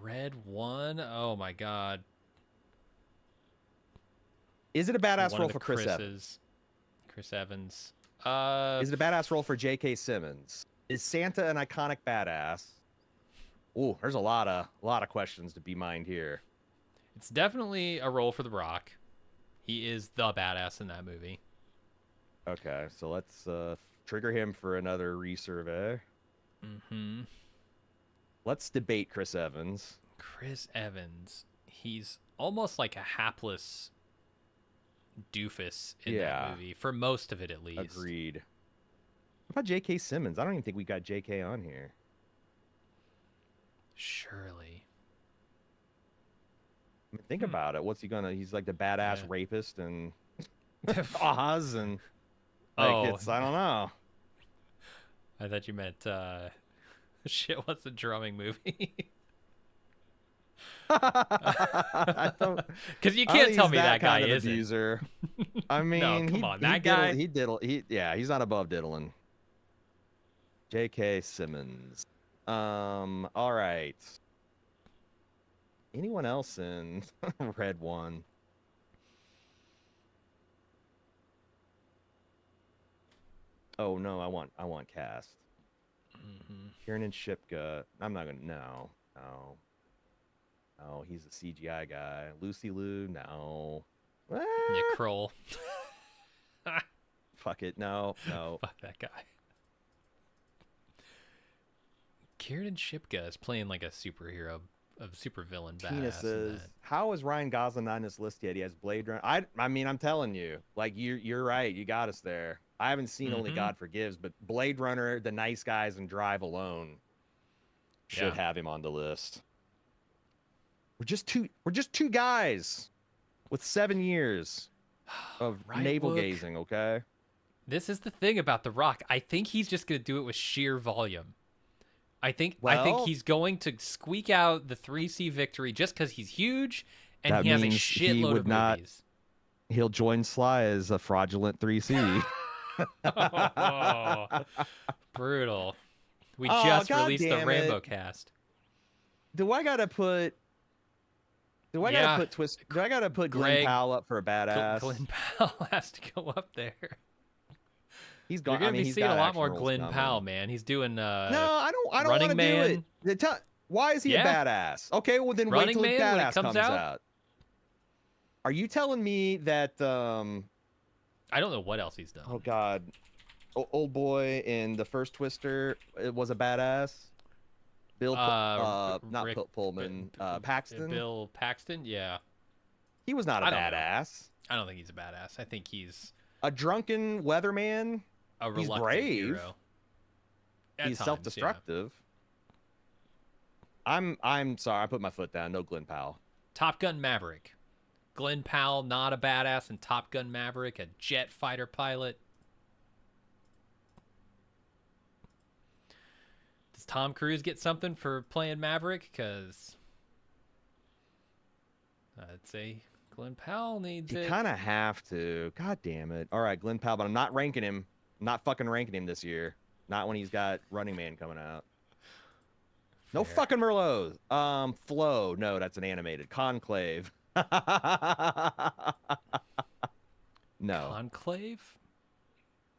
Red One? Oh my god.
Is it a badass
One
role
of the
for Chris Evans?
Chris's. Chris Evans.
Is it a badass role for J.K. Simmons? Is Santa an iconic badass? Ooh, there's a lot of questions to be mined here.
It's definitely a role for The Rock. He is the badass in that movie.
Okay, so let's trigger him for another resurvey.
Mm-hmm.
Let's debate Chris Evans.
Chris Evans. He's almost like a hapless doofus in that movie, for most of it at least.
Agreed. What about J.K. Simmons? I don't even think we got J.K. on here.
Surely.
I mean, think about it. What's he gonna? He's like the badass rapist and Oz and like it's. I don't know.
I thought you meant shit. What's a drumming movie?
I don't.
Because you can't tell me that guy isn't.
Abuser. I mean,
no, come on, that guy.
He's not above diddling. J.K. Simmons. All right. Anyone else in Red One? Oh no, I want cast. Kiernan Shipka. I'm not gonna. No. Oh, he's a CGI guy. Lucy Liu. No.
Nick Kroll.
Fuck it. No.
Fuck that guy. Kiernan Shipka is playing like a superhero. Of supervillain badass.
Tina says, "How is Ryan Gosling not on this list yet? He has Blade Runner." I mean, I'm telling you, like you're right. You got us there. I haven't seen Only God Forgives, but Blade Runner, The Nice Guys, and Drive alone should have him on the list. We're just two guys with 7 years of navel gazing. Okay.
This is the thing about The Rock. I think he's just gonna do it with sheer volume. I think he's going to squeak out the 3C victory just because he's huge and he has a shitload of movies.
He'll join Sly as a fraudulent 3C.
Oh, brutal. We just released the Rambo cast.
Do I gotta put Glenn Powell up for a badass?
Glenn Powell has to go up there.
He's gone.
You're gonna be seeing a lot more Glenn Powell, man. He's doing
no, I don't
Running Man.
Do it. Why is he a badass? Okay, well then wait till the badass comes out. Are you telling me that
I don't know what else he's done.
Oh god. Old boy in the first Twister was a badass. Bill Pullman. Paxton.
Bill Paxton, yeah.
He was not a badass.
I don't think he's a badass. I think he's
a drunken weatherman. He's brave.
Hero.
He's self-destructive. Yeah. I'm sorry, I put my foot down. No Glenn Powell.
Top Gun Maverick. Glenn Powell, not a badass in Top Gun Maverick, a jet fighter pilot. Does Tom Cruise get something for playing Maverick? Because I'd say Glenn Powell needs
You
it.
kind of have to. God damn it. All right, Glenn Powell, but I'm not ranking him. I'm not fucking ranking him this year. Not when he's got Running Man coming out. No
Fair.
fucking Merlot. Flow. No, that's an animated. Conclave. No.
Conclave?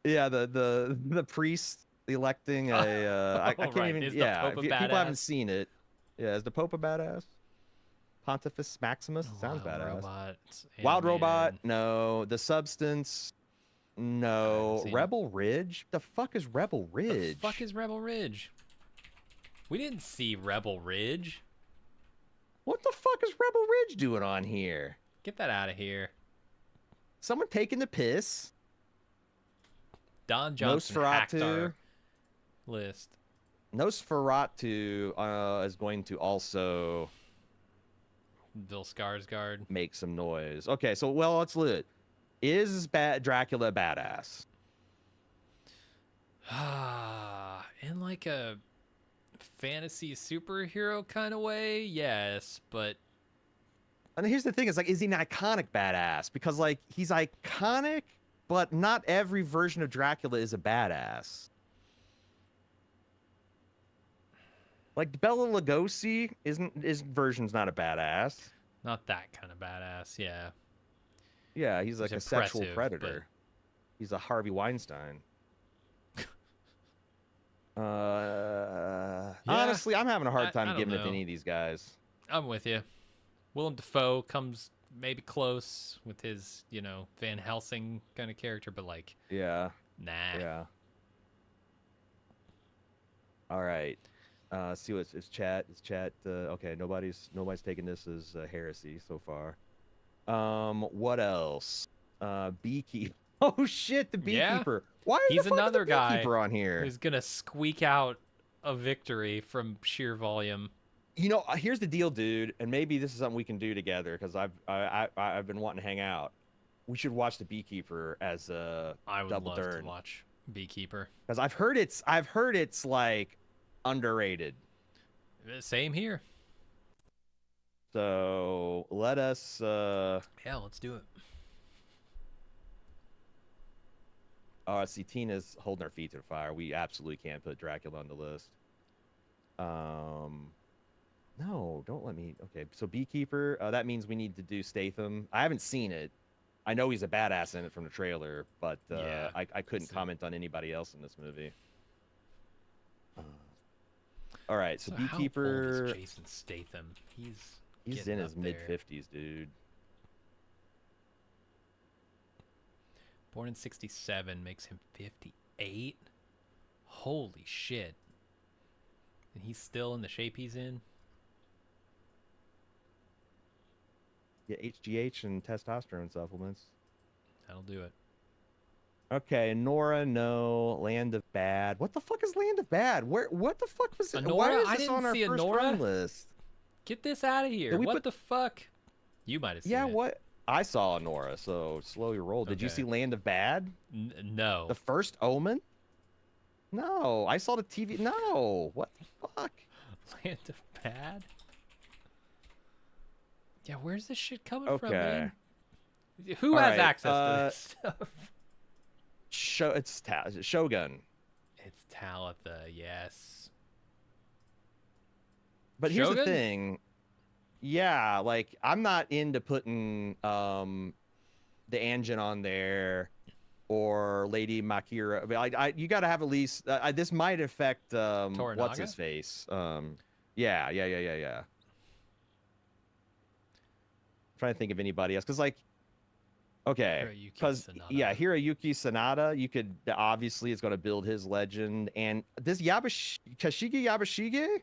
Yeah, the priest electing a I
Oh,
can't
right.
even
Is the
yeah,
Pope a
if people haven't
badass?
seen it. Yeah, is the Pope a badass? Pontifex Maximus? Sounds
Wild
badass.
Robot.
Wild Robot?
Animated.
No. The Substance?
I haven't
No.
seen it.
Rebel Ridge? The fuck is Rebel
The
Ridge?
fuck is Rebel Ridge? We didn't see Rebel Ridge.
What the fuck is Rebel Ridge doing on here?
Get that out of here.
Someone taking the piss?
Don Johnson hacked
Nosferatu?
our list.
Nosferatu is going to also
Bill Skarsgård.
make some noise. Okay, so well, let's look. Is Dracula badass?
In like a fantasy superhero kind of way, yes, but
And here's the thing: is like, is he an iconic badass? Because like he's iconic, but not every version of Dracula is a badass. Like Bela Lugosi his version's not a badass.
not that kind of badass. Yeah,
Yeah, he's like
He's
a sexual
impressive,
predator. He's a Harvey Weinstein. Honestly, I'm having a hard
I
time
don't
giving it to
know.
any of these guys.
I'm with you. Willem Dafoe comes maybe close with his, Van Helsing kind of character, but like,
Yeah,
nah.
yeah. All right. See what is chat. Is chat? Okay, nobody's taking this as heresy so far. What else? Beekeeper. Oh shit, the
Yeah.
beekeeper. Why is
He's
the fuck is
another
the
guy
beekeeper on here?
who's gonna squeak out a victory from sheer volume.
You know, here's the deal, dude, and maybe this is something we can do together because I've been wanting to hang out. We should watch the beekeeper as a
I would
double
love
turn
to watch Beekeeper.
because I've heard it's like underrated.
Same here.
So let us.
Yeah, let's do it.
Oh, see, Tina's holding her feet to the fire. We absolutely can't put Dracula on the list. No, don't let me. Okay, so Beekeeper. That means we need to do Statham. I haven't seen it. I know he's a badass in it from the trailer, but
Yeah,
I couldn't comment on anybody else in this movie. All right, so Beekeeper.
How old is Jason Statham? He's
in
getting
his
up
mid
there.
50s, dude.
Born in 1967 makes him 58. Holy shit! And he's still in the shape he's in.
Yeah, HGH and testosterone supplements.
That'll do it.
Okay, Nora, no. Land of Bad. What the fuck is Land of Bad? What the fuck was it?
Anora?
Why is
I
this
didn't
on our
see
first
Anora.
run list?
Get this out of here!
Did we
What
put-
the fuck? You might have seen
Yeah,
it.
what? I saw Nora, so slow your roll. Did you
Okay.
see Land of Bad?
No.
The first Omen? No, I saw the TV. No, what the fuck?
Land of Bad? Yeah, where's this shit coming from,
Okay.
man? Who
All
has
right,
access to this stuff?
It's Shogun.
It's Talitha, yes.
But here's the
Shogun?
thing. Yeah, like I'm not into putting the Anjin on there or Lady Makira. But you got to have at least this might affect what's
Toranaga?
his face. Yeah. Trying to think of anybody else cuz like okay,
Hiroyuki
cuz
Sanada.
yeah, Hiroyuki Sanada, you could obviously is going to build his legend and this Kashigi Yabashige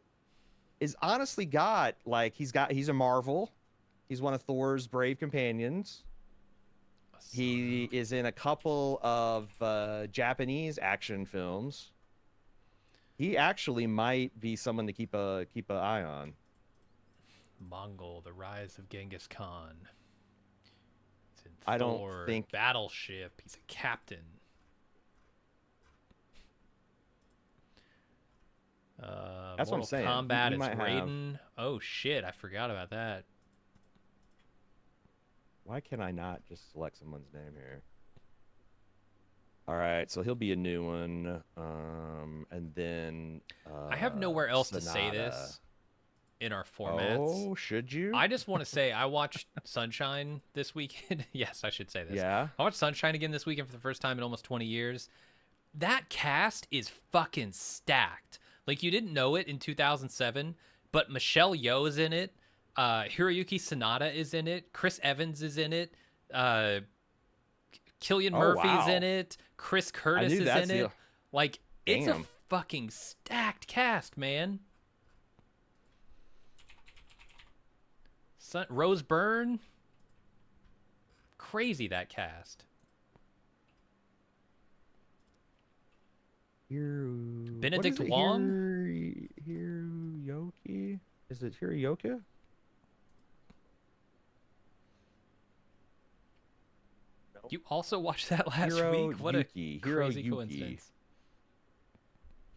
is honestly got like he's a Marvel. He's one of Thor's brave companions. He is in a couple of Japanese action films. He actually might be someone to keep an eye on.
Mongol, the rise of Genghis Khan. He's in
I don't
Thor,
think-
Battleship. He's a captain.
That's what I'm
Mortal
saying.
Kombat
He
is
might have.
Raiden. Oh shit, I forgot about that.
Why can I not just select someone's name here? All right, so he'll be a new one. And then
I have nowhere else to say
Sonata.
this in our formats.
Oh, should you?
I just want to say I watched Sunshine this weekend. Yes, I should say this.
Yeah.
I watched Sunshine again this weekend for the first time in almost 20 years. That cast is fucking stacked. Like, you didn't know it in 2007, but Michelle Yeoh is in it. Hiroyuki Sanada is in it. Chris Evans is in it. Killian
Oh,
Murphy's
wow.
in it. Chris
I
Curtis
knew
is
that's
in it.
the.
Like, it's a
Damn.
fucking stacked cast, man. Rose Byrne. Crazy, that cast. Benedict Wong?
Hiroyuki? Is it Hiroyuki?
You also watched that last week? What a crazy coincidence.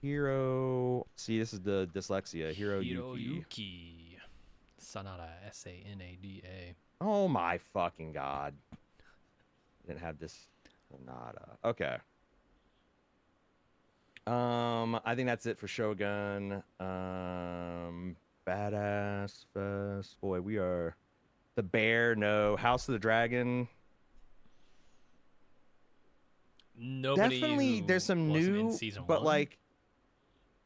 See, this is the dyslexia. Hiroyuki.
Hiroyuki Sanada, Sanada.
Oh my fucking god. Didn't have this Sonata. Okay. I think that's it for Shogun. Badass Fest. Boy, we are the Bear, no. House of the Dragon.
Nobody
Definitely there's some
wasn't in
new,
season
but
one.
like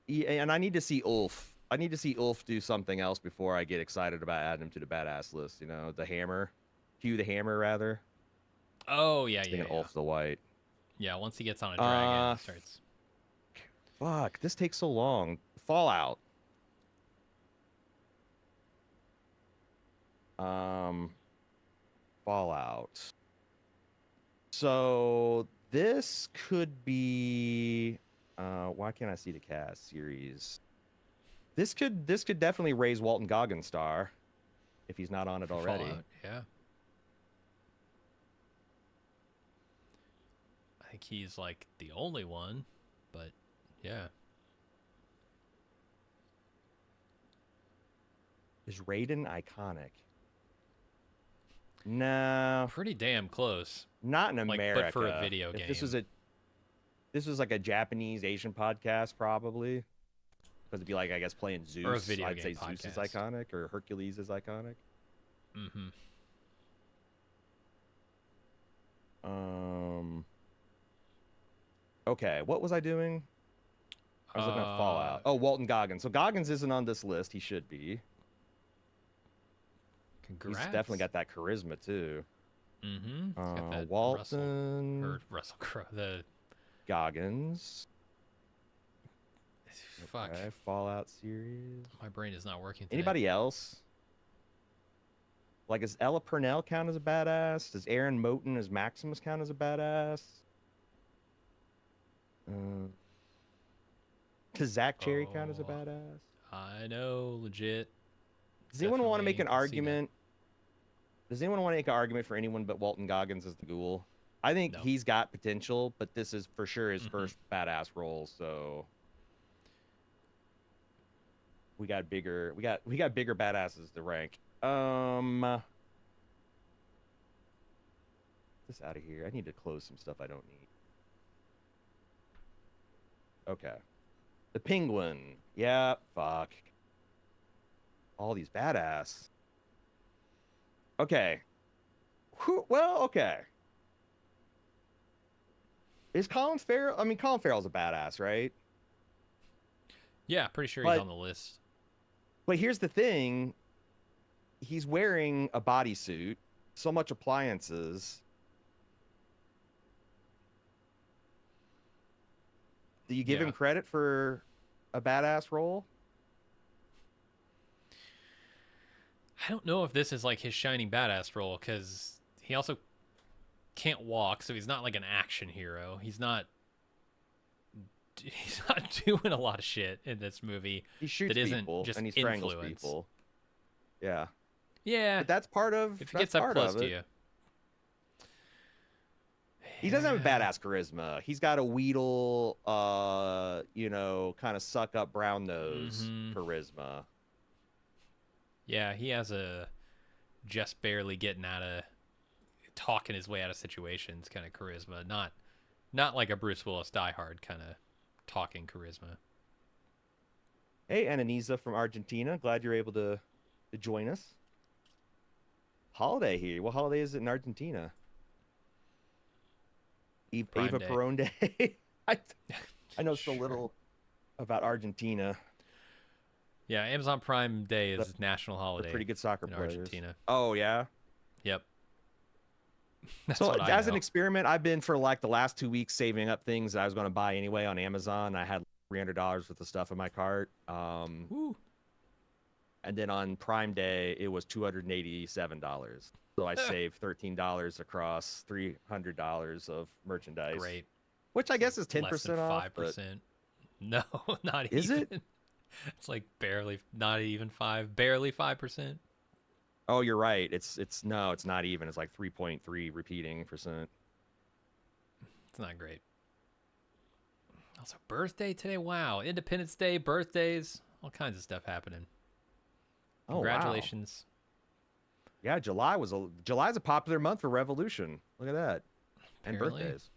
yeah, and I need to see Ulf. I need to see Ulf do something else before I get excited about adding him to the badass list, you know, the hammer. Hugh the Hammer rather.
Oh yeah,
Thinking
yeah.
Ulf the White.
Yeah, once he gets on a dragon, it starts.
Fuck, this takes so long. Fallout. Fallout. So this could be why can't I see the cast series? This could definitely raise Walton Goggins star if he's not on it already.
Fallout, yeah. I think he's like the only one, but yeah.
Is Raiden iconic? No,
Pretty damn close.
not in
Like,
America.
but for a video
If
game.
this was like a Japanese Asian podcast, probably. Because it'd be like, I guess, playing Zeus.
Or a video
I'd say
game
Zeus is
podcast.
iconic, or Hercules is iconic.
Mm-hmm.
Okay, what was I doing? I was looking at Fallout. Oh, Walton Goggins. So Goggins isn't on this list. He should be.
Congrats.
He's definitely got that charisma too.
Mm-hmm. Got that
Walton
Russell Crowe. The
Goggins.
fuck.
Okay, Fallout series.
My brain is not working today.
Anybody else? Like, does Ella Purnell count as a badass? Does Aaron Moten as Maximus count as a badass? Does Zach Cherry count as a badass?
I know, legit.
Does anyone want to make an
Definitely
argument? Does anyone want to make an argument for anyone but Walton Goggins as the Ghoul? I think
No.
he's got potential, but this is for sure his first badass role. So we got bigger badasses to rank. This out of here. I need to close some stuff I don't need. Okay. The Penguin. Yeah, fuck. All these badass. Okay. Well, okay. Is Colin Farrell? I mean, Colin Farrell's a badass, right?
Yeah, pretty sure he's on the list.
But here's the thing. He's wearing a bodysuit, so much appliances. Do you give him credit for a badass role?
I don't know if this is like his shining badass role, because he also can't walk, so he's not like an action hero. He's not doing a lot of shit in this movie.
He shoots
that isn't
people
just
and he strangles
influence.
people. Yeah.
Yeah.
But that's part of
if it gets up close to you.
He doesn't have a
Yeah.
badass charisma. He's got a Weedle, kind of suck up brown nose
Mm-hmm.
charisma.
Yeah, he has a just barely getting out of talking his way out of situations kind of charisma. Not like a Bruce Willis Die Hard kind of talking charisma.
Hey, Ananiza from Argentina. Glad you're able to join us. Holiday here. What holiday is it in Argentina?
Prime
Eva
Day.
Peron Day. I, I know so
Sure.
little about Argentina.
Yeah, Amazon Prime Day
But
is national
they're
holiday
pretty good soccer
in
players.
Argentina.
Oh, yeah.
Yep. That's
So,
what I
as an
know.
experiment, I've been for like the last 2 weeks saving up things that I was going to buy anyway on Amazon. I had $300 worth of stuff in my cart.
Woo.
And then on Prime Day, it was $287. So I saved $13 across $300 of merchandise,
Great.
which I
It's
guess
like
is
less than
10% off. But
5%. No, not
is
even.
it?
It's like barely, not even 5, barely 5%.
Oh, you're right. It's no, it's not even. It's like 3.3 repeating percent.
It's not great. Also, birthday today. Wow. Independence Day, birthdays, all kinds of stuff happening.
Oh, wow.
Congratulations.
Yeah, July's a popular month for Revolution. Look at that. And
Apparently.
birthdays.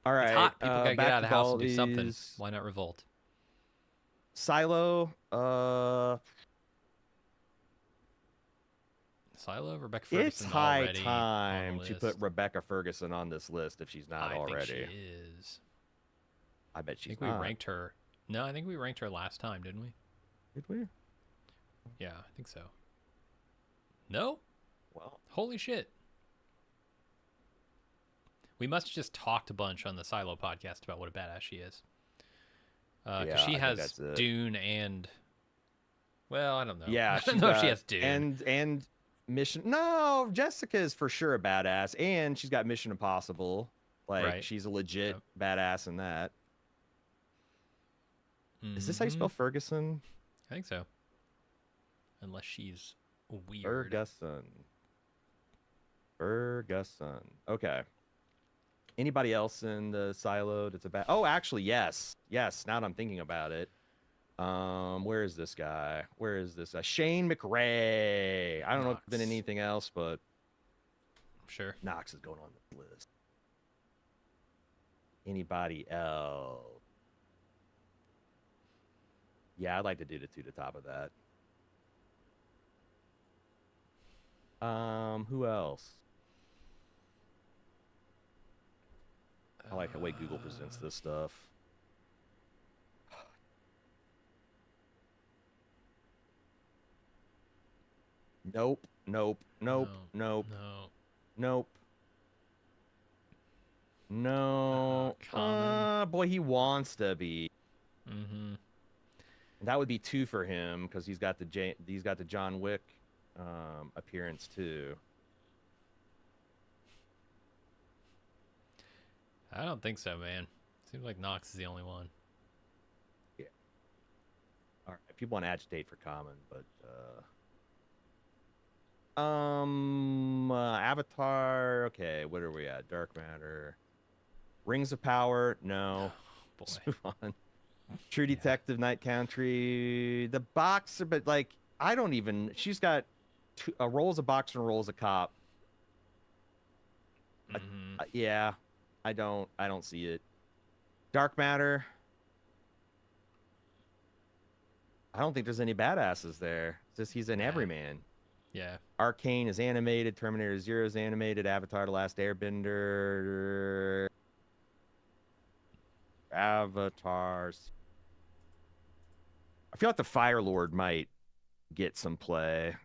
All
It's
right,
hot. People got to get
back
out
to
of the house and do something.
Baldi's
Why not revolt?
Silo.
Silo, Rebecca
It's
Ferguson
high
already on the
time to put
list.
Rebecca Ferguson on this list if she's not
I think she
already.
is.
I bet
I
she's
think we
not.
ranked her. No, I think we ranked her last time, didn't we?
Did we?
Yeah, I think so. No?
Well,
Holy shit. We must have just talked a bunch on the Silo podcast about what a badass she is. Because
yeah,
she
I think
has
that's it.
Dune and. Well, I don't know.
Yeah,
I don't
she's
know if she
got
has Dune.
and Mission. No, Jessica is for sure a badass, and she's got Mission Impossible. Like
Right.
she's a legit
Yep.
badass in that. Is this how you
Mm-hmm.
spell Ferguson?
I think so. Unless she's weird.
Ferguson. Ferguson. Okay. Anybody else in the silo that's a bad? Oh, actually, yes. Yes. Now that I'm thinking about it. Where is this guy? Where is this guy? Shane McRae. I don't know if there's been
Knox.
anything else, but
Sure.
Knox is going on the list. Anybody else? Yeah, I'd like to do the top of that. Who else? I like the way Google presents this stuff. Nope, nope, nope,
No.
nope,
No.
nope. No.
Common.
Boy, he wants to be.
Mm-hmm.
That would be 2 for him because he's got the John Wick appearance too.
I don't think so, man. Seems like Knox is the only one.
Yeah. All right. People want to agitate for common, but Avatar. Okay, what are we at? Dark Matter. Rings of Power. No.
Boy.
Let's move on. True
Yeah.
Detective, Night Country, the boxer, but like I don't even. She's got a role as a boxer and a role as a cop.
Mm-hmm.
Yeah, I don't see it. Dark Matter. I don't think there's any badasses there. It's just he's an
Nah.
everyman.
Yeah.
Arcane is animated. Terminator Zero is animated. Avatar: The Last Airbender. Avatars. I feel like the Fire Lord might get some play,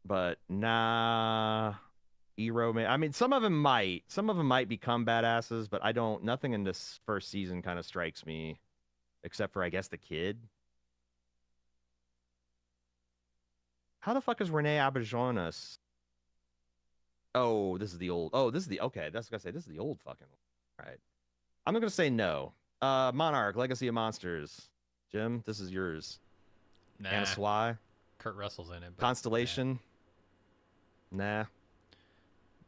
but nah. Hero, man. I mean, some of them might. Some of them might become badasses, but I don't. Nothing in this first season kind of strikes me, except for I guess the kid. How the fuck is Renee Auberjonois? Oh, this is the old. Oh, this is the okay. That's what I say. This is the old fucking. All right. I'm gonna say no. Monarch, Legacy of Monsters. Jim, this is yours.
Nah.
Anna Swy.
Kurt Russell's in it. But
Constellation. Nah.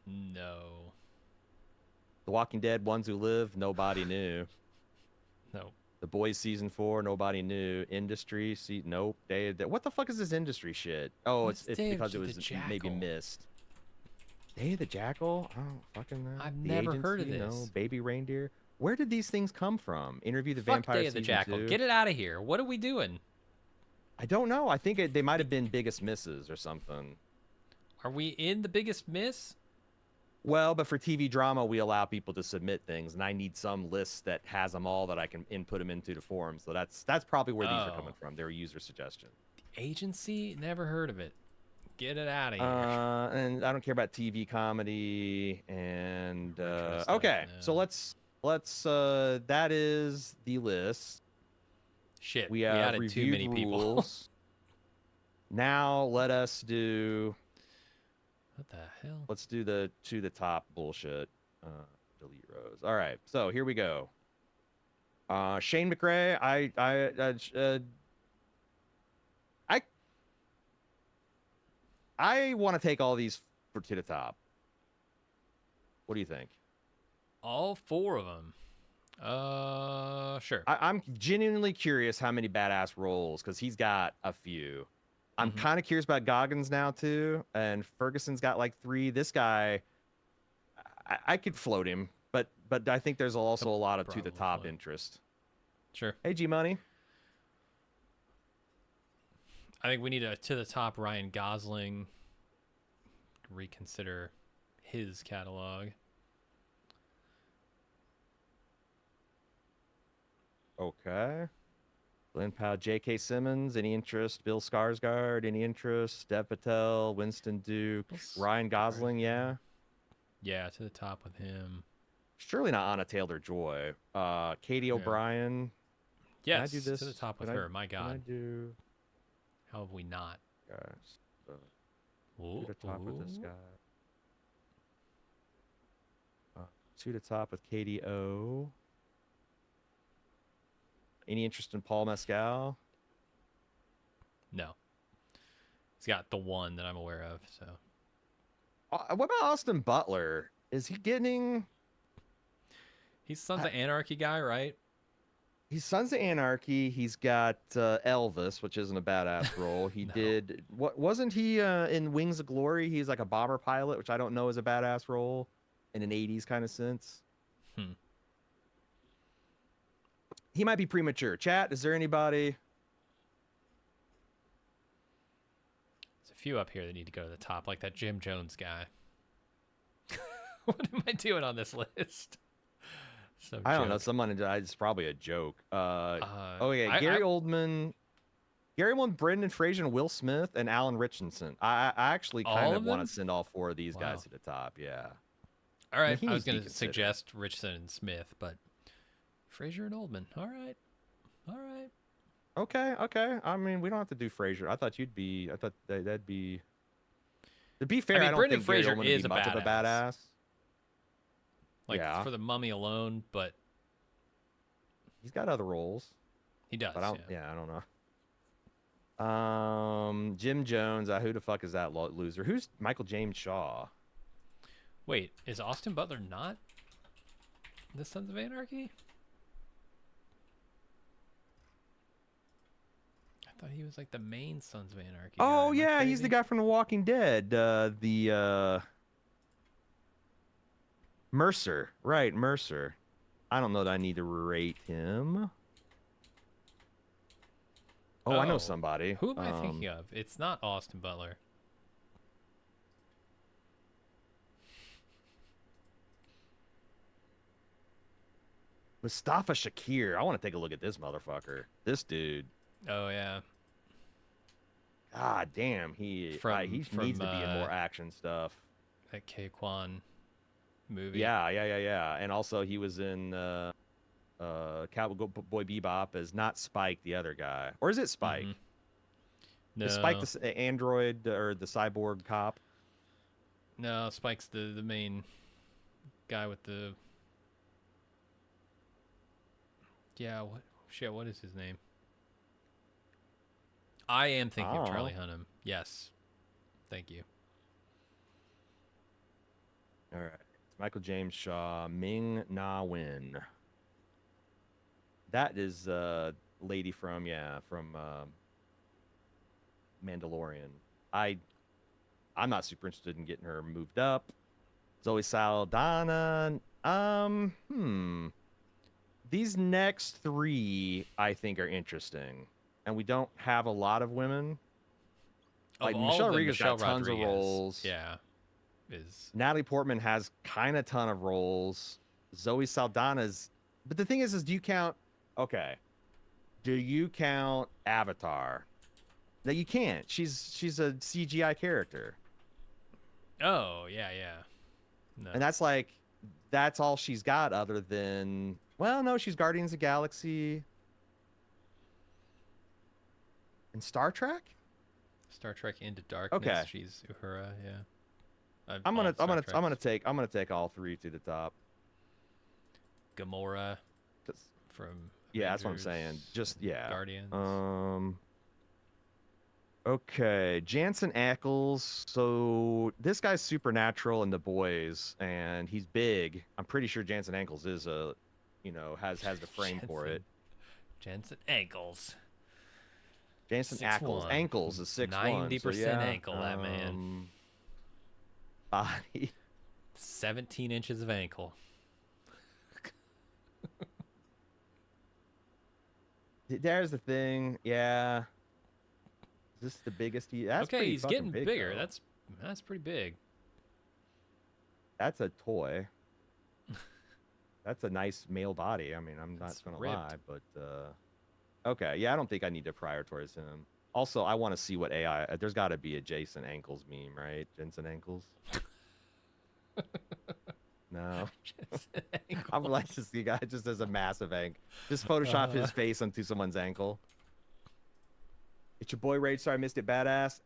No.
The Walking Dead, Ones Who Live, nobody knew.
No.
The Boys season 4, nobody knew. Industry, see, nope. What the fuck is this industry shit? Oh,
What's
it's
Day of
because it
the
was maybe
Jackal?
missed. Day of the Jackal? I don't fucking know.
I've
The
never heard of
Agency? No.
this.
Baby Reindeer? Where did these things come from? Interview the
Fuck
Vampire
Day of the
season
Jackal.
2?
Get it out of here. What are we doing?
I don't know. I think they might have been Biggest Misses or something.
Are we in the Biggest Miss?
Well, but for TV drama, we allow people to submit things, and I need some list that has them all that I can input them into the forum. So that's probably where these are coming from. They're user suggestions.
Agency? Never heard of it. Get it out of here.
And I don't care about TV comedy. And
Interesting,
okay,
no.
so let's that is the list.
Shit,
We
added too many people.
rules. Now let us do.
What the hell?
Let's do the to the top bullshit. Delete rows. All right, so here we go. Shane McRae. I want to take all these to the top. What do you think?
All 4 of them. Sure.
I'm genuinely curious how many badass roles, because he's got a few. I'm kind of curious about Goggins now too, and Ferguson's got like 3. This guy, I could float him, but I think there's also a lot of to the top interest.
Sure.
Hey, G Money.
I think we need a to the top Ryan Gosling. Reconsider his catalog.
Okay. Glenn Powell, J.K. Simmons, any interest? Bill Skarsgård, any interest? Dev Patel, Winston Duke, Ryan Gosling, yeah.
Yeah, to the top with him.
Surely not Anna Taylor-Joy. Katie O'Brien.
Yes,
can I do this?
To the top with her. My God.
Can I do?
How have we not?
Guys, to the top with this guy. To the top with Katie O. Any interest in Paul Mescal?
No. He's got the one that I'm aware of. So.
What about Austin Butler? Is he getting?
He's Sons of Anarchy guy, right?
He's Sons of Anarchy. He's got Elvis, which isn't a badass role. He did. What wasn't he in Wings of Glory? He's like a bomber pilot, which I don't know is a badass role in an '80s kind of sense. He might be premature. Chat, is there anybody?
There's a few up here that need to go to the top, like that Jim Jones guy. What am I doing on this list?
I don't know. Someone, it's probably a joke. Yeah, Gary Oldman, Brendan Fraser, and Will Smith, and Alan Richardson. I actually kind of want to send all 4 of these guys to the top. Yeah.
All right. I was going to suggest Richardson and Smith, but Fraser and Oldman. All right.
Okay. I mean, we don't have to do Fraser. I thought you'd be. I thought that'd be. To be fair, I don't
Brendan
think
Fraser
Gary Oldman
is
would be much of a badass.
Like for the Mummy alone, but
he's got other roles.
He does.
But I don't know. Jim Jones. Who the fuck is that loser? Who's Michael James Shaw?
Wait, is Austin Butler not the Sons of Anarchy? I thought he was like the main Sons of Anarchy.
Oh yeah, he's the guy from The Walking Dead. Mercer, right? Mercer. I don't know that I need to rate him. Oh, I know somebody.
Who am I thinking of? It's not Austin Butler.
Mustafa Shakir. I want to take a look at this motherfucker. This dude.
Oh yeah.
God damn, he needs to be in more action stuff.
That K-Quan movie.
Yeah. And also he was in Cowboy Bebop as not Spike, the other guy. Or is it Spike?
No.
Is Spike the android or the cyborg cop?
No, Spike's the main guy with the... Yeah, what is his name? I am thinking of Charlie Hunnam. Yes. Thank you.
All right. Michael James Shaw, Ming Na Wen. That is lady from Mandalorian. I I'm not super interested in getting her moved up. Zoe Saldana. These next three I think are interesting, and we don't have a lot of women.
Of
Like
all
Michelle
of them,
Rodriguez
Michelle
got tons of
Rodriguez,
roles.
yeah, is
Natalie Portman has kind of ton of roles. Zoe Saldana's, but the thing is do you count? Okay, do you count Avatar? No, you can't. She's a CGI character,
oh yeah, yeah. No,
and that's all she's got other than well, no, she's Guardians of the Galaxy and Star Trek.
Star Trek Into Darkness.
Okay,
She's Uhura. Yeah,
I'm
all
gonna I'm
Star
gonna I'm
Treks.
gonna take I'm gonna take all three to the top.
Gamora
'Cause-
from
yeah, that's what I'm saying.
Avengers,
Just yeah.
Guardians.
Okay, Jansen Ackles. So this guy's supernatural in The Boys, and he's big. I'm pretty sure Jansen Ackles is has the frame for it.
Jensen ankles.
Jansen
6'1".
Ackles ankles is 6'1".
90%
So yeah,
ankle, that man.
Body.
17 inches of ankle.
There's the thing. Yeah. Is this the biggest he? That's
okay,
pretty
he's
fucking
getting
big,
bigger.
though.
That's pretty big.
That's a toy. That's a nice male body. I mean, I'm not
It's
gonna
ripped.
lie, but okay, yeah, I don't think I need to prioritize him. Also, I want to see what AI. There's got to be a Jason Ankles meme, right? Jensen Ankles. No,
Jensen
I'm
ankle.
like just the guy just has a massive ankle. Just Photoshop his face onto someone's ankle. It's your boy Rage. Sorry, I missed it. Badass.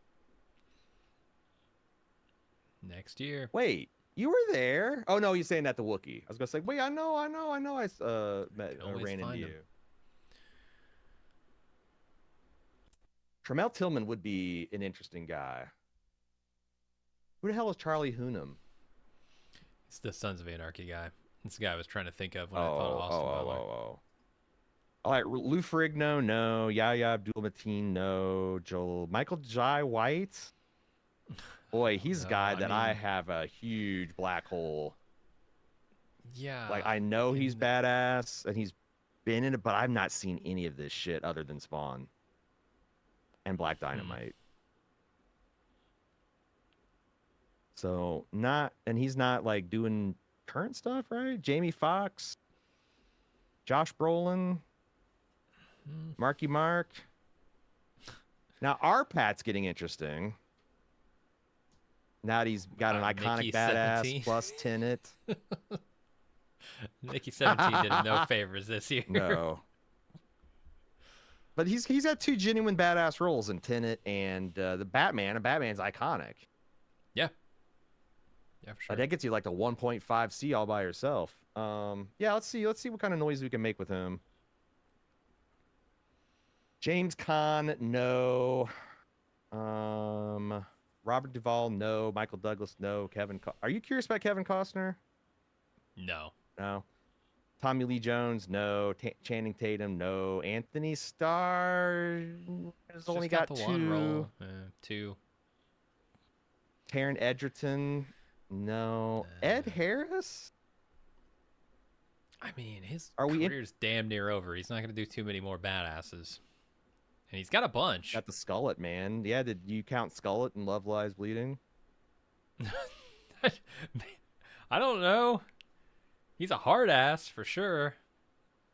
Next year.
Wait, you were there? Oh no, you're saying that the Wookiee. I was gonna say, wait, I know. I
Always
ran into
find
you.
'em.
Tremel Tillman would be an interesting guy. Who the hell is Charlie Hunnam?
It's the Sons of Anarchy guy. It's the guy I was trying to think of when I thought of Austin Butler.
All right, Lou Ferrigno, no. Yahya Abdul-Mateen, no. Michael Jai White. Boy, he's a guy that I have a huge black hole.
Yeah.
Like, I know he's badass, and he's been in it, but I've not seen any of this shit other than Spawn and Black Dynamite. So, he's not, like, doing current stuff, right? Jamie Foxx, Josh Brolin, Marky Mark. Now, Pat's getting interesting. Now that he's got an iconic
Mickey
badass
17.
plus Tenet.
Mickey 17 did him no favors this year.
No. But he's had two genuine badass roles in Tenet and the Batman, and Batman's iconic.
Yeah. Yeah, for sure.
That gets you like the 1.5 C all by yourself. Yeah, let's see what kind of noise we can make with him. James Caan, no. Robert Duvall, no. Michael Douglas, no. Are you curious about Kevin Costner?
No.
No. Tommy Lee Jones, no. Channing Tatum, no. Anthony Starr has only got
the
two.
one role. Two.
Taron Egerton, no. Ed Harris?
I mean, his career's damn near over. He's not going to do too many more badasses. And he's got a bunch.
Got the Skullet, man. Yeah, did you count Skullet and Love Lies Bleeding?
I don't know. He's a hard ass for sure.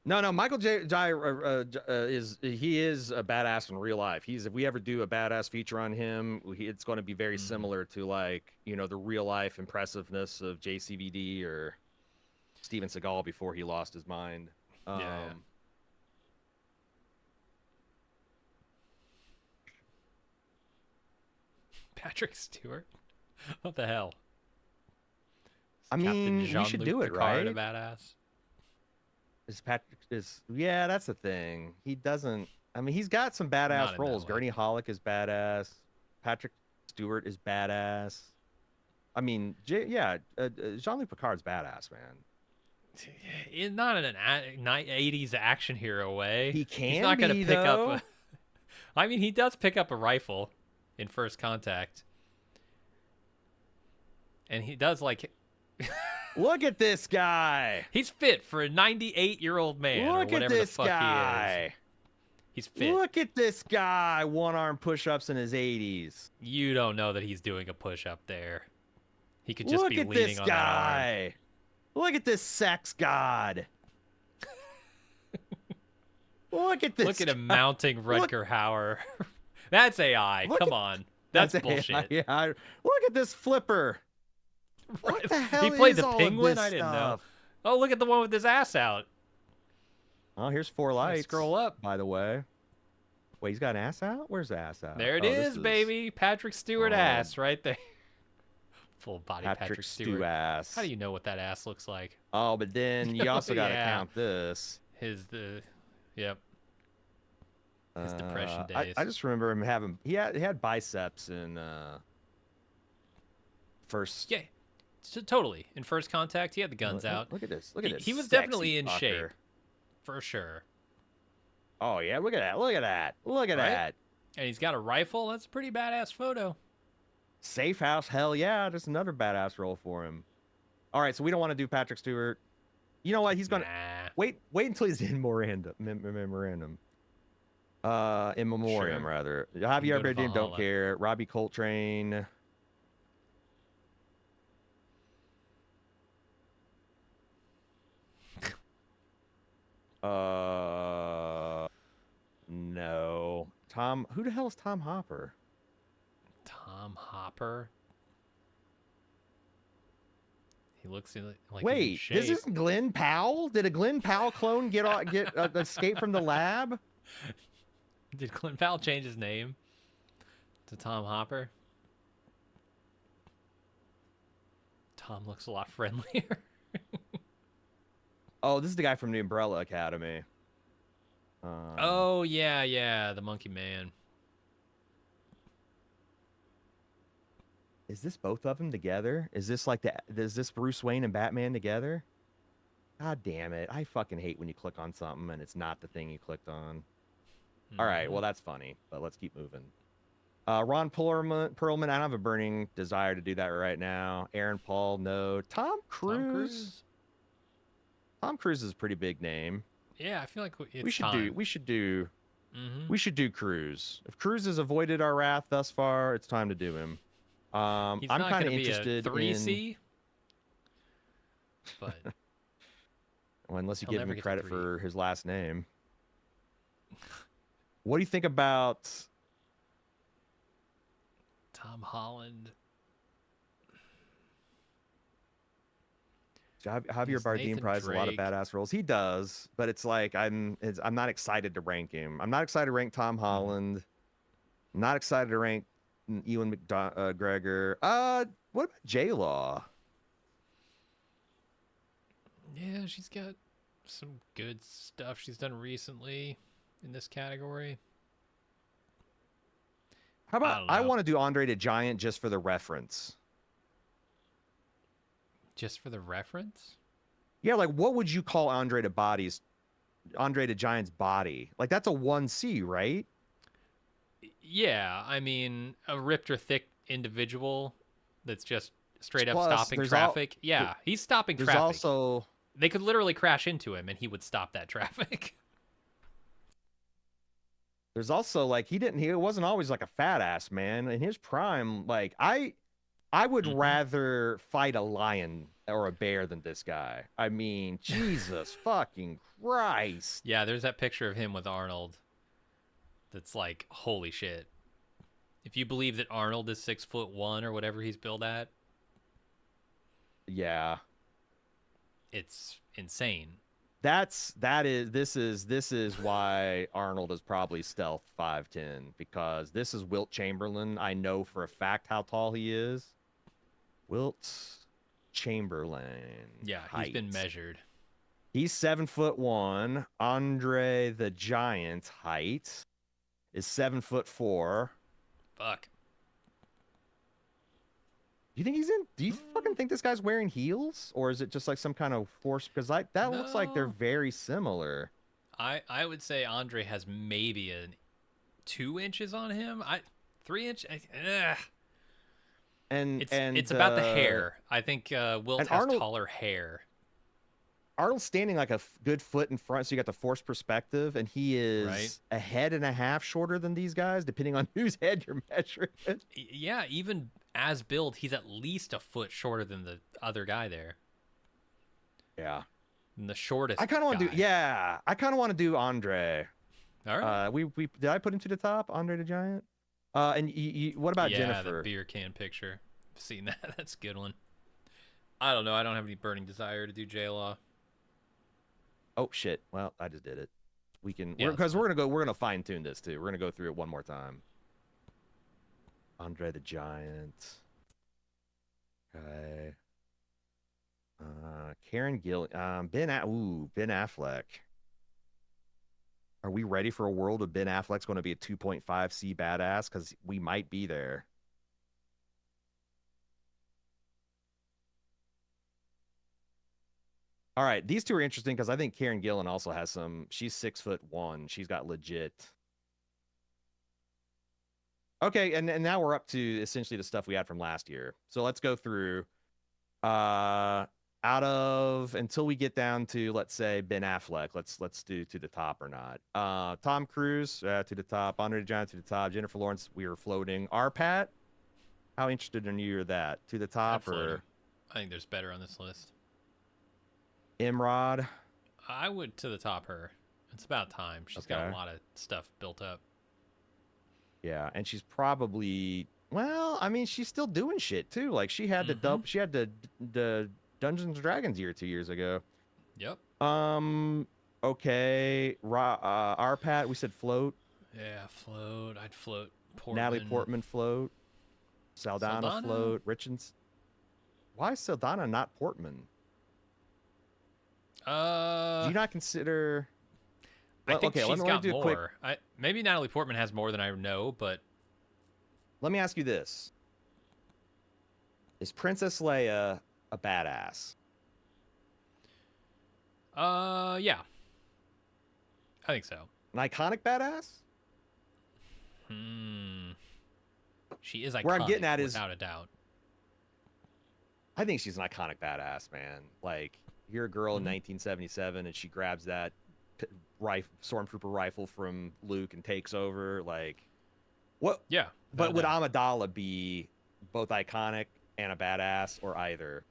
No. Michael Jai is a badass in real life. If we ever do a badass feature on him, it's going to be very similar to like the real life impressiveness of JCVD or Steven Seagal before he lost his mind.
Yeah. Patrick Stewart? What the hell?
I mean, you should do it, right?
A badass.
Yeah, that's the thing. He doesn't. I mean, he's got some badass roles. Gurney Halleck is badass. Patrick Stewart is badass. I mean, Jean-Luc Picard's badass, man.
Not in an 80s action hero way.
He
He's
can
not going to
be
pick up
though.
I mean, he does pick up a rifle in First Contact. And he does like
Look at this guy.
he's fit for a 98-year-old man or
Look at
whatever the
this
fuck he is.
guy.
He's fit.
Look at this guy. One-arm push-ups in his 80s.
You don't know that he's doing a push-up there. He could just
Look
be
at
leaning
this
on that arm.
guy. Look at this sex god. Look at this.
Look at him
guy.
mounting Rutger Hauer. That's AI. Come on. That's bullshit.
Yeah. Look at this flipper. What the hell
He played
is
the
all of
penguin?
this
I didn't know.
stuff?
Oh, look at the one with his ass out.
Oh, here's 4 lights.
Scroll up.
By the way. Wait, he's got an ass out? Where's the ass out?
There it is, baby. Patrick Stewart ass right there. Full body Patrick Stewart.
ass.
How do you know what that ass looks like?
Oh, but then you also got to
Yeah.
count this.
Yep. His depression
I
days.
just remember him having he had biceps in first.
Yeah. So, totally. In First Contact, he had the guns out.
Look at this. Look at this.
He was
sexy
definitely in
fucker.
shape. For sure.
Oh yeah, look at that. Look at that. Look at
Right?
that.
And he's got a rifle. That's a pretty badass photo.
Safe house. Hell yeah, just another badass role for him. All right, so we don't want to do Patrick Stewart. You know what? He's gonna wait until he's in memorandum. In memoriam,
Sure.
rather.
can
Javier
go to
Bardem, don't
Valhalla.
care. Robbie Coltrane. No. Tom. Who the hell is Tom Hopper?
Tom Hopper. He looks like
Wait,
he's in shape.
this isn't Glenn Powell? Did a Glenn Powell clone get escape from the lab?
Did Clint Powell change his name to Tom Hopper? Tom looks a lot friendlier.
Oh, this is the guy from the Umbrella Academy.
Oh yeah, the Monkey Man.
Is this both of them together? Is this like is this Bruce Wayne and Batman together? God damn it. I fucking hate when you click on something and it's not the thing you clicked on. All right, well, that's funny, but let's keep moving. Ron Perlman, I don't have a burning desire to do that right now. Aaron Paul, no. Tom Cruise? Tom Cruise is a pretty big name.
Yeah, I feel like it's
we should
time.
we should do Cruise. If Cruise has avoided our wrath thus far, it's time to do him. I'm kind of interested
in 3C, but
well, unless you
he'll
give
never
him
get to
credit
3.
for his last name. What do you think about
Tom Holland?
Javier
Yes,
Bardem
Nathan
provides a lot of
Drake.
badass roles. He does, but it's like I'm not excited to rank him. I'm not excited to rank Tom Holland. I'm not excited to rank Ewan McGregor. What about J-Law?
Yeah, she's got some good stuff she's done recently in this category.
How about
I
I
don't know.
want to do Andre the Giant just for the reference.
Just for the reference?
Yeah, like what would you call Andre the Giant's body? Like that's a 1C, right?
Yeah, I mean, a ripped or thick individual that's just straight up
Plus,
stopping
there's
traffic. Yeah, he's stopping
There's
traffic.
also
They could literally crash into him and he would stop that traffic.
There's also like he wasn't always like a fat ass man in his prime. Like I would rather fight a lion or a bear than this guy. I mean, Jesus fucking Christ.
Yeah, there's that picture of him with Arnold. That's like, holy shit. If you believe that Arnold is 6'1" or whatever he's billed at,
Yeah.
it's insane.
This is why Arnold is probably stealth 5'10", because this is Wilt Chamberlain. I know for a fact how tall he is. Wilt Chamberlain.
Yeah, he's been measured.
He's 7'1". Andre the Giant's height is 7'4".
Fuck.
Do you think he's in? Do you fucking
Mm,
think this guy's wearing heels, or is it just like some kind of force? Because like that looks like they're
no,
very similar.
I would say Andre has maybe a 2 inches on him. 3 inch.
And
It's
and
about the
uh
hair. I think Wilt
and
has taller hair,
Arnold's standing like a good foot in front, so you got the forced perspective, and he
right?
is a head and a half shorter than these guys, depending on whose head you're measuring.
Yeah, even as build, he's at least a foot shorter than the other guy there,
Yeah.
than the
I
shortest
kind of want to do,
guy.
yeah, I kind of want to do Andre.
All right.
We did I put him to the top, Andre the Giant? And what about
Yeah, the
Jennifer?
beer can picture. I've seen that. That's a good one. I don't know. I don't have any burning desire to do J Law.
Oh shit. Well, I just did it.
Yeah, that's fine.
We're gonna fine tune this too. We're gonna go through it one more time. Andre the Giant. Okay. Karen Gill. Ben Affleck. Are we ready for a world of Ben Affleck's going to be a 2.5C badass? Because we might be there. All right, these two are interesting because I think Karen Gillan also has some. She's 6'1". She's got legit. Okay, and now we're up to essentially the stuff we had from last year. So let's go through. Out of until we get down to let's say Ben Affleck. Let's do to the top or not. Tom Cruise to the top. Andre the Giant to the top. Jennifer Lawrence. We are floating. R. Pat. How interested in you are that to the
I'd
top
float him.
or
I think there's better on this list.
Imrod?
I would to the top her. It's about time. She's got a
Okay.
lot of stuff built up.
Yeah, and she's probably well, I mean, she's still doing shit too. Like
Mm-hmm.
she had the Dungeons and Dragons year 2 years ago.
Yep.
Um, okay, Arpat, we said float.
Yeah, float. I'd float
Natalie
Portman.
Portman float. Saldana
Saldana?
float. Richens. Why is Saldana not Portman? Do
Uh,
you not consider?
I
Well,
think
okay,
she's
let me
got
do a quick.
more. Maybe Natalie Portman has more than I know, but
Let me ask you this: is Princess Leia a badass?
yeah, I think so.
An iconic badass?
Hmm. She is
Where I'm
iconic,
getting at is
without a doubt.
I think she's an iconic badass, man. Like, you're a girl in
Hmm.
1977 and she grabs that stormtrooper rifle from Luke and takes over. Like, what?
Yeah, without
But
a
would
doubt.
Amidala be both iconic and a badass, or either?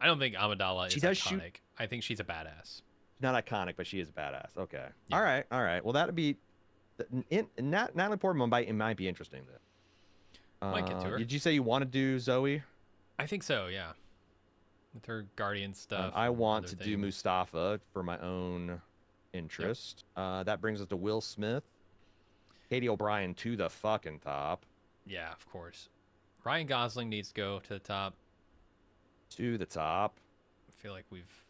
I don't think Amidala
She
is
does shoot.
iconic. I think she's a badass.
Not iconic, but she is a badass. Okay.
Yeah,
All right. All right. Well, that'd be. Natalie Portman might be interesting then.
might get to her.
Did you say you want to do Zoe?
I think so. Yeah, with her Guardian stuff
I
and
want
other
to do
things.
Mustafa for my own
Yep.
interest. That brings us to Will Smith, Katie O'Brien to the fucking top.
Yeah, of course. Ryan Gosling needs to go to the top.
To the top.
I feel like we've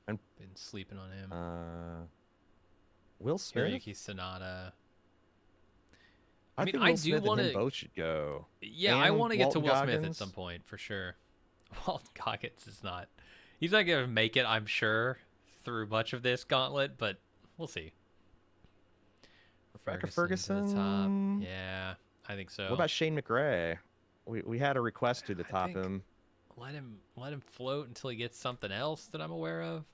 And
been sleeping on him.
Will Smith?
Hiroyuki Sanada. I
I
mean,
think
I
Will
do
Smith and
want
him
to.
both should go.
Yeah, I
And
want to get to
Walton
Will Smith at
Goggins.
some point for sure. Walton Goggins is not. He's not gonna make it, I'm sure, through much of this gauntlet, but we'll see.
Rebecca
To the top.
Ferguson.
Yeah, I think
What
so.
about Shane McRae? We had a request to the
I
top
think
him.
let him float until he gets something else that I'm aware of.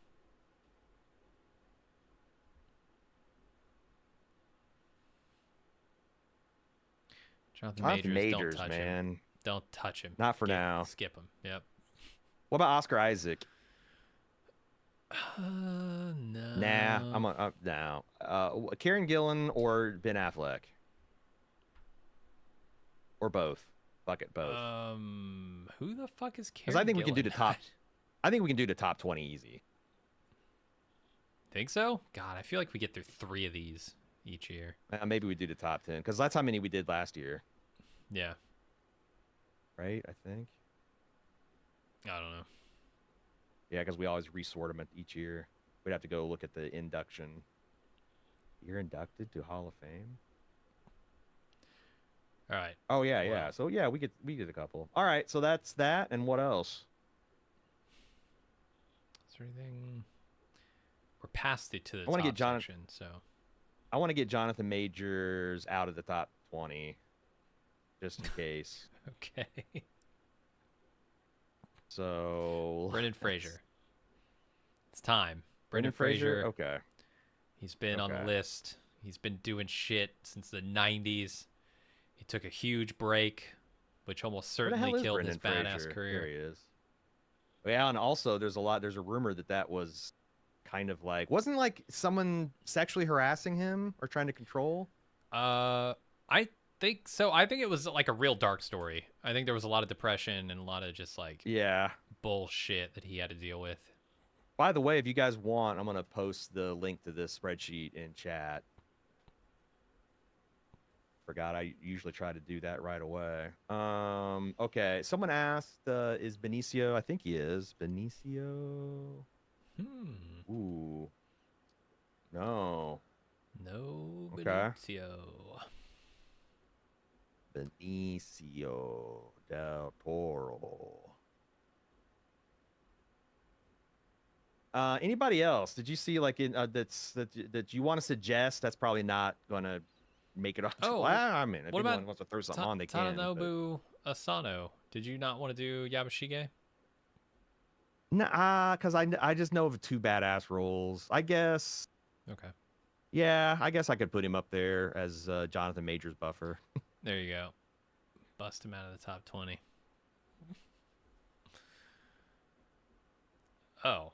Jonathan
Jonathan
Majors, don't
Majors,
touch him.
man.
Don't touch him.
Not for now.
Skip him. Yep.
What about Oscar Isaac? Nah,
No.
I'm up now. Karen Gillan or Ben Affleck, or both. Fuck it, both.
Who the fuck is
Because
Karen
I think we can do
Gillan?
the top. I think we can do the top 20 easy.
Think so? God, I feel like we get through 3 of these each year.
Maybe we do the top 10 because that's how many we did last year,
Yeah.
right? I think.
I don't know.
Yeah, because we always resort them each year. We'd have to go look at the induction. You're inducted to Hall of Fame.
All right.
Oh yeah, yeah.
Well,
So yeah, we get a couple. All right, so that's that. And what else?
is there anything? We're past it to the
I want to get
top
John.
section, so
I want to get Jonathan Majors out of the top 20, just in case.
okay.
So
Brendan
let's-
Fraser. It's time.
Brendan
Brendan
Fraser.
Fraser.
Okay.
He's been on the
Okay.
list. He's been doing shit since the 90s. He took a huge break, which almost
Where the
certainly
hell is
killed his
Brendan
badass
Fraser? There
career.
he is. Yeah, and also there's a rumor that was kind of like wasn't like someone sexually harassing him or trying to control.
I think so. I think it was like a real dark story. I think there was a lot of depression and a lot of just like
Yeah.
bullshit that he had to deal with.
By the way, if you guys want, I'm gonna post the link to this spreadsheet in chat. Forgot I usually try to do that right away. Okay. Someone asked, is Benicio? I think he is. Benicio.
Hmm.
Ooh. No.
No
Okay.
Benicio.
Benicio del Toro. Anybody else? Did you see like that you want to suggest? That's probably not gonna make it off.
Oh,
Well, I mean, if
what
anyone
about
wants to throw something on, they can. But...
Tadanobu Asano? Did you not want to do Yabashige?
Nah, because I just know of two badass roles. I guess.
Okay.
Yeah, I guess I could put him up there as Jonathan Majors buffer.
There you go. Bust him out of the top 20. Oh,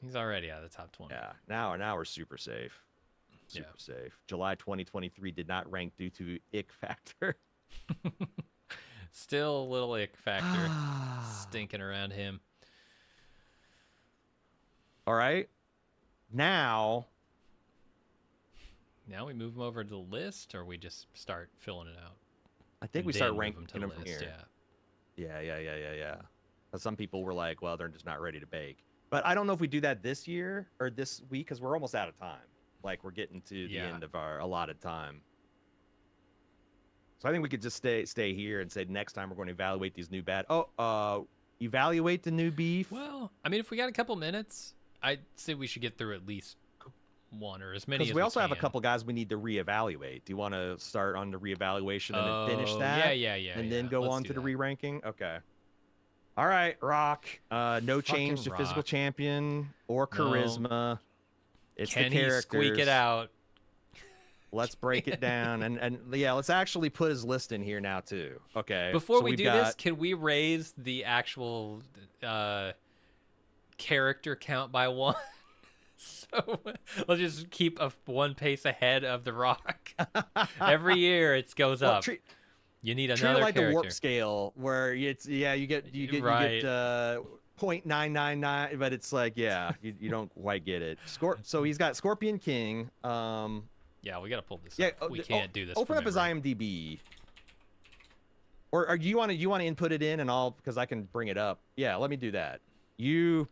he's already out of the top 20.
Yeah, now we're super safe. Super safe. July 2023 did not rank due to ick factor.
Still a little ick factor stinking around him.
All right. Now
we move him over to the list, or we just start filling it out?
I think
And
we start
then move
ranking
him to the
them from
list,
here.
yeah.
Yeah. But some people were like, well, they're just not ready to bake. But I don't know if we do that this year or this week because we're almost out of time. Like we're getting to the end of our allotted time. So I think we could just stay here and say next time we're going to evaluate these new evaluate the new beef.
Well, I mean, if we got a couple minutes, I'd say we should get through at least one or as many as
we also have a
can.
couple guys we need to reevaluate. Do you want to start on the reevaluation and then finish that?
Yeah.
And then go
Let's
on
do
to the
that.
re-ranking? Okay. All right, Rock. No change to physical
Rock.
champion or charisma.
No.
It's
Can
the
he
characters.
squeak it out?
Let's break it down and yeah, let's actually put his list in here now too. Okay.
Before
so
we
we've
do
got...
this, can we raise the actual character count by one? So we'll just keep one pace ahead of the Rock. Every year it goes up. You need another
like
character.
the warp scale where you get 0.999, but it's like you don't quite get it. So he's got Scorpion King.
Yeah, we gotta pull this up. We can't do this.
Open up his IMDb. Or do you want to input it in and I'll because I can bring it up. Yeah, let me do that. You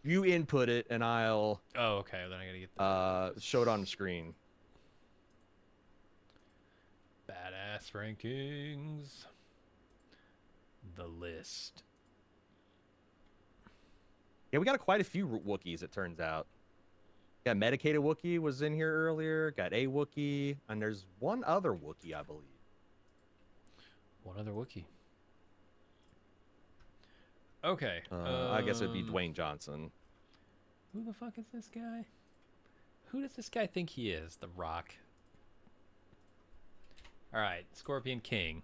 input it and I'll
okay. Then I gotta get
show it on the screen.
Badass rankings. The list.
Yeah, we got quite a few Wookiees, it turns out. Yeah, medicated Wookiee was in here earlier. Got a Wookiee, and there's one other Wookiee, I believe.
One other Wookiee. Okay.
I guess it'd be Dwayne Johnson.
Who the fuck is this guy? Who does this guy think he is? The Rock. All right, Scorpion King.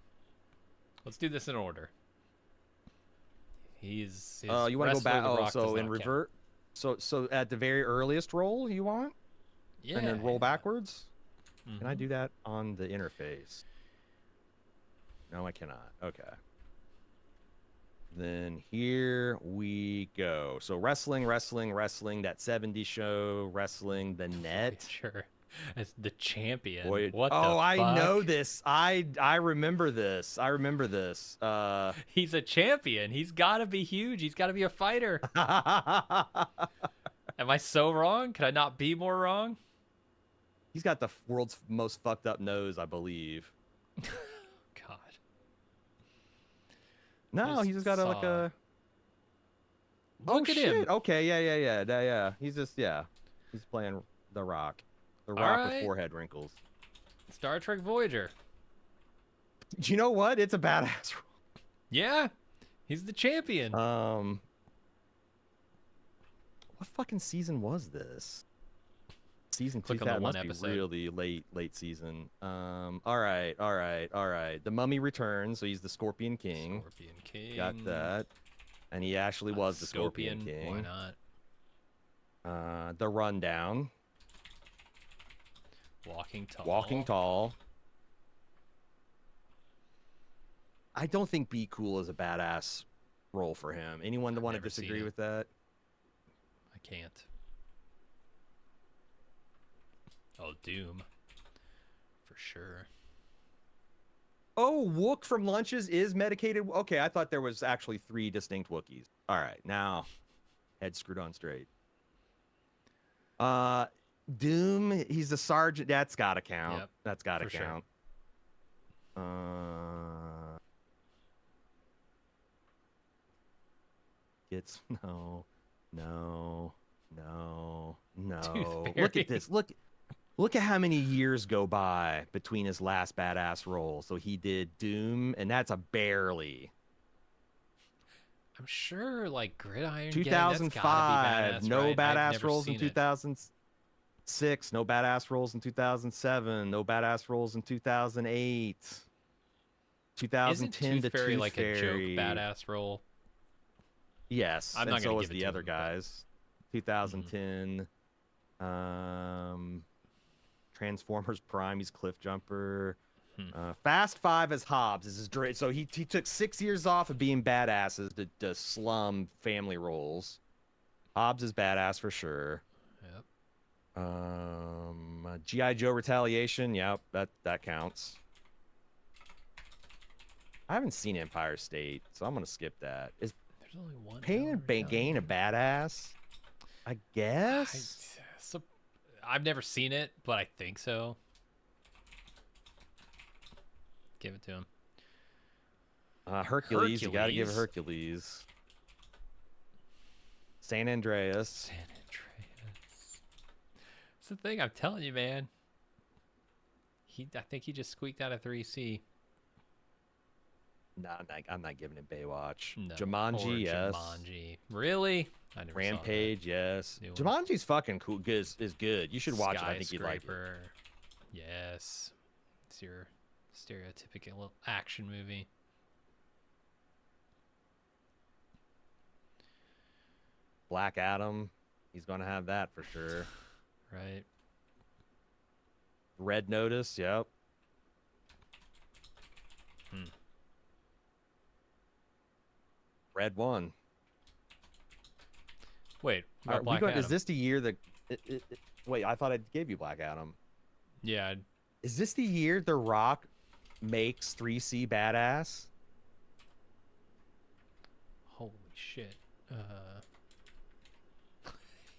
Let's do this in order. He's.
You want to go back? So in revert. So at the very earliest roll you want?
Yeah.
And then roll backwards? Mm-hmm. Can I do that on the interface? No, I cannot. Okay. Then here we go. So wrestling, that 70s show, wrestling, the net.
Sure. As the champion.
Boy,
what the
I
fuck?
know this. I remember this.
He's a champion. He's got to be huge. He's got to be a fighter. Am I so wrong? Could I not be more wrong?
He's got the world's most fucked up nose, I believe.
God.
No, he just got a, like
saw.
a.
Look
Oh
at him.
shit! Okay, yeah. He's just He's playing the Rock, the
All
Rock with
right.
forehead wrinkles.
Star Trek Voyager.
Do you know what? It's a badass.
Yeah. He's the champion.
What fucking season was this? Season
Click
2000.
on the
It
one
must be
episode.
really late season. All right. The Mummy returns, so he's the Scorpion King.
Scorpion King.
Got that. And he actually was the Scorpion
Scorpion.
King.
Why not?
The Rundown.
Walking Tall.
Walking Tall. I don't think Be Cool is a badass role for him. Anyone want to
never seen
disagree
it.
with that?
I can't. Oh, Doom. For sure.
Oh, Wook from Lunches is medicated. Okay, I thought there was actually 3 distinct Wookiees. All right, now head screwed on straight. Doom, he's the sergeant. That's gotta count.
Yep,
That's gotta
for
count. It's no.
Tooth
Look
Fairy.
at this. Look at how many years go by between his last badass role. So he did Doom, and that's a barely.
I'm sure, like, Gridiron.
2005, no badass roles in
it.
2006, no badass roles in 2007, no badass roles in 2008, 2010
Isn't
to
Tooth Fairy
Tooth
like
Fairy.
a joke badass role?
Yes,
I'm
and
not
so
gonna
was
give it
the
to
other
him, but-
guys. 2010, Transformers Prime, he's Cliff Jumper. Fast 5 as Hobbs is his so he took 6 years off of being badasses to slum family roles. Hobbs is badass for sure.
Yep.
G.I. Joe Retaliation, yep, that counts. I haven't seen Empire State, so I'm gonna skip that. Is
There's only one.
Pain and Gain a badass? I guess.
I've never seen it, but I think so. Give it to him.
Hercules, you gotta give Hercules. San Andreas.
San Andreas. It's the thing I'm telling you, man. I think he just squeaked out of 3C.
No, I'm not giving it Baywatch.
No.
Jumanji,
Or
yes.
Jumanji. Really? I never
Rampage, yes.
New one.
Jumanji's fucking cool. Is good. You should watch it. I think you'd like it.
Skyscraper. Yes. It's your stereotypical action movie.
Black Adam, he's gonna have that for sure.
Right.
Red Notice, yep. Red One.
Wait,
Are
Black
we
Adam.
is this the year that? Wait, I thought I gave you Black Adam.
Yeah.
Is this the year The Rock makes 3C badass?
Holy shit.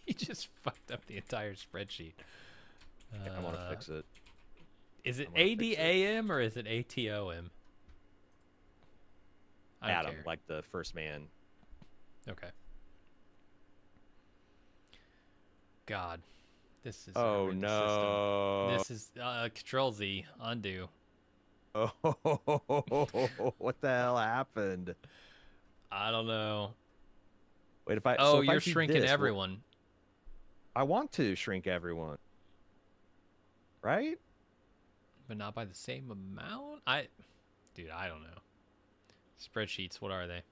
He just fucked up the entire spreadsheet.
I want to fix it.
Is it
I wanna fix it.
ADAM or is it ATOM? I don't
Adam,
care.
like the first man.
Okay. God. This is a
Oh
horrendous
no.
system. This is Control Z, undo.
Oh, what the hell happened?
I don't know.
Wait, if I
Oh,
so if I
you're
do
shrinking
this,
everyone.
I want to shrink everyone. Right?
But not by the same amount? Dude, I don't know. Spreadsheets, what are they?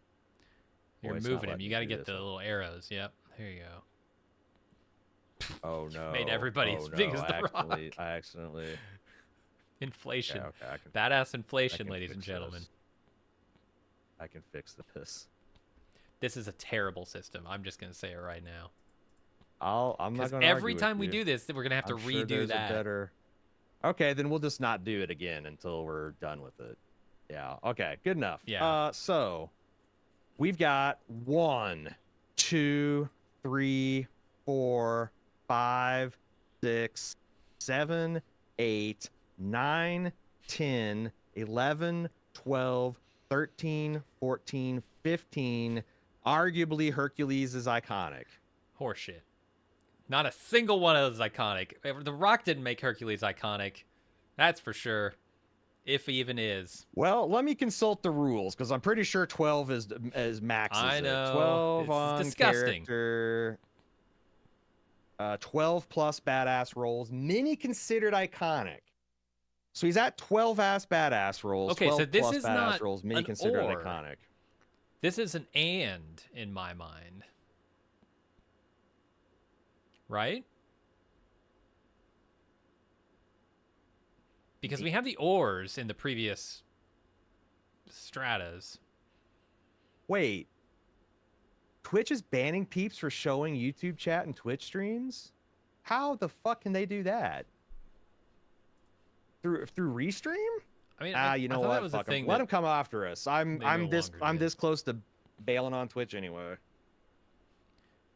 You're
Boy, it's not
moving them.
letting
You
me
got to
do
get
this
the
one.
little arrows. Yep. There you go.
Oh no.
Made everybody as
Oh,
big
no,
as The Rock.
I accidentally.
Inflation.
Okay, I can,
Badass
I
inflation,
can
ladies and
fix
gentlemen.
this. I can fix this.
This is a terrible system. I'm just going to say it right now.
I'm not
Because
going to
every time we do this, we're going to have to
I'm sure
redo
there's
that.
A better. Okay, then we'll just not do it again until we're done with it. Yeah. Okay. Good enough.
Yeah.
So we've got 1, 2, 3, 4, 5, 6, 7, 8, 9, 10, 11, 12, 13, 14, 15. Arguably, Hercules is iconic.
Horseshit. Not a single one of those is iconic. The Rock didn't make Hercules iconic. That's for sure. If he even is.
Well, let me consult the rules because I'm pretty sure 12 is maxes
I know.
it. 12
This is
on
disgusting.
character. 12 plus badass rolls. Many considered iconic. So he's at 12 ass badass rolls.
Okay,
12
so this
plus
is
badass
not
rolls. Many
an
considered
or.
iconic.
This is an and in my mind. Right? Because we have the ors in the previous stratas.
Wait. Twitch is banning peeps for showing YouTube chat and Twitch streams? How the fuck can they do that? Through Restream?
I mean,
You know
I thought
what?
that was a
Fuck 'em.
thing.
Let them come after us. I'm
they no
this
longer
I'm
did.
this close to bailing on Twitch anyway.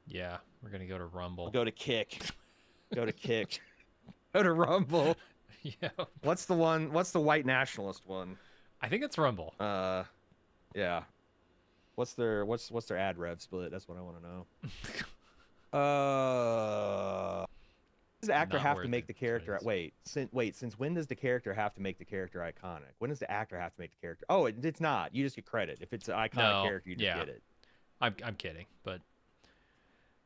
Yeah, we're gonna go to Rumble.
I'll go to Kick. Go to Kick. Go to Rumble.
Yeah.
What's the one? What's the white nationalist one?
I think it's Rumble.
Yeah. What's their ad rev split? That's what I want to know. Does the actor
Not
have to
worth
make
it,
the character?
that's what it
Since when does the character have to make the character iconic? When does the actor have to make the character? Oh, it's not. You just get credit if it's an iconic character. You just get it.
I'm kidding, but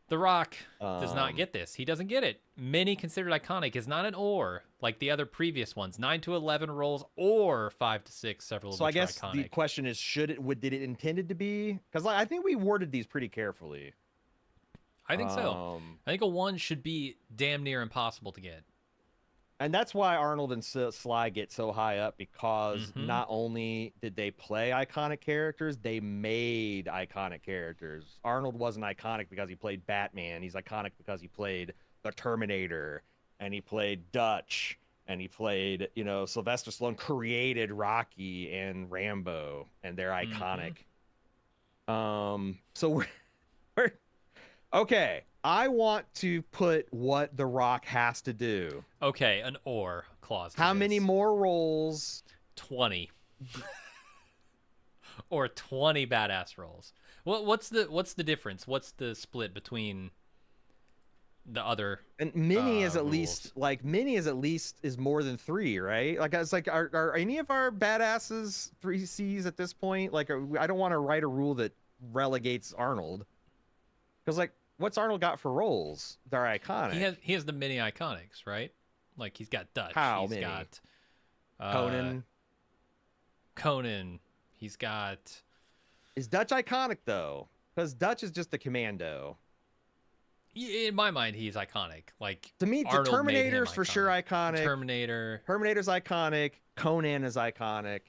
The Rock does not get this. He doesn't get it. Many considered iconic is not an or like the other previous ones. 9 to 11 rolls or 5 to 6. Several of
So
which
I guess
are iconic.
the question is, did it intended to be? Because I think we worded these pretty carefully.
I think so. I think a 1 should be damn near impossible to get.
And that's why Arnold and Sly get so high up, because not only did they play iconic characters, they made iconic characters. Arnold wasn't iconic because he played Batman. He's iconic because he played the Terminator, and he played Dutch, and he played, Sylvester Stallone created Rocky and Rambo, and they're iconic. So we're okay. I want to put what The Rock has to do.
Okay, an or clause.
How many more rolls?
20. Or 20 badass rolls. What's the difference? What's the split between the other?
And mini is at
rules?
least is more than 3, right? Like it's like are any of our badasses 3Cs at this point? Like I don't want to write a rule that relegates Arnold, because like, what's Arnold got for roles? They're iconic.
He has the mini iconics, right? Like he's got Dutch.
How
he's
many?
Got
Conan.
He's got.
Is Dutch iconic though? Because Dutch is just the commando.
In my mind, he's iconic. Like
To me, the
Arnold
Terminator's for sure iconic.
Terminator's
iconic. Conan is iconic.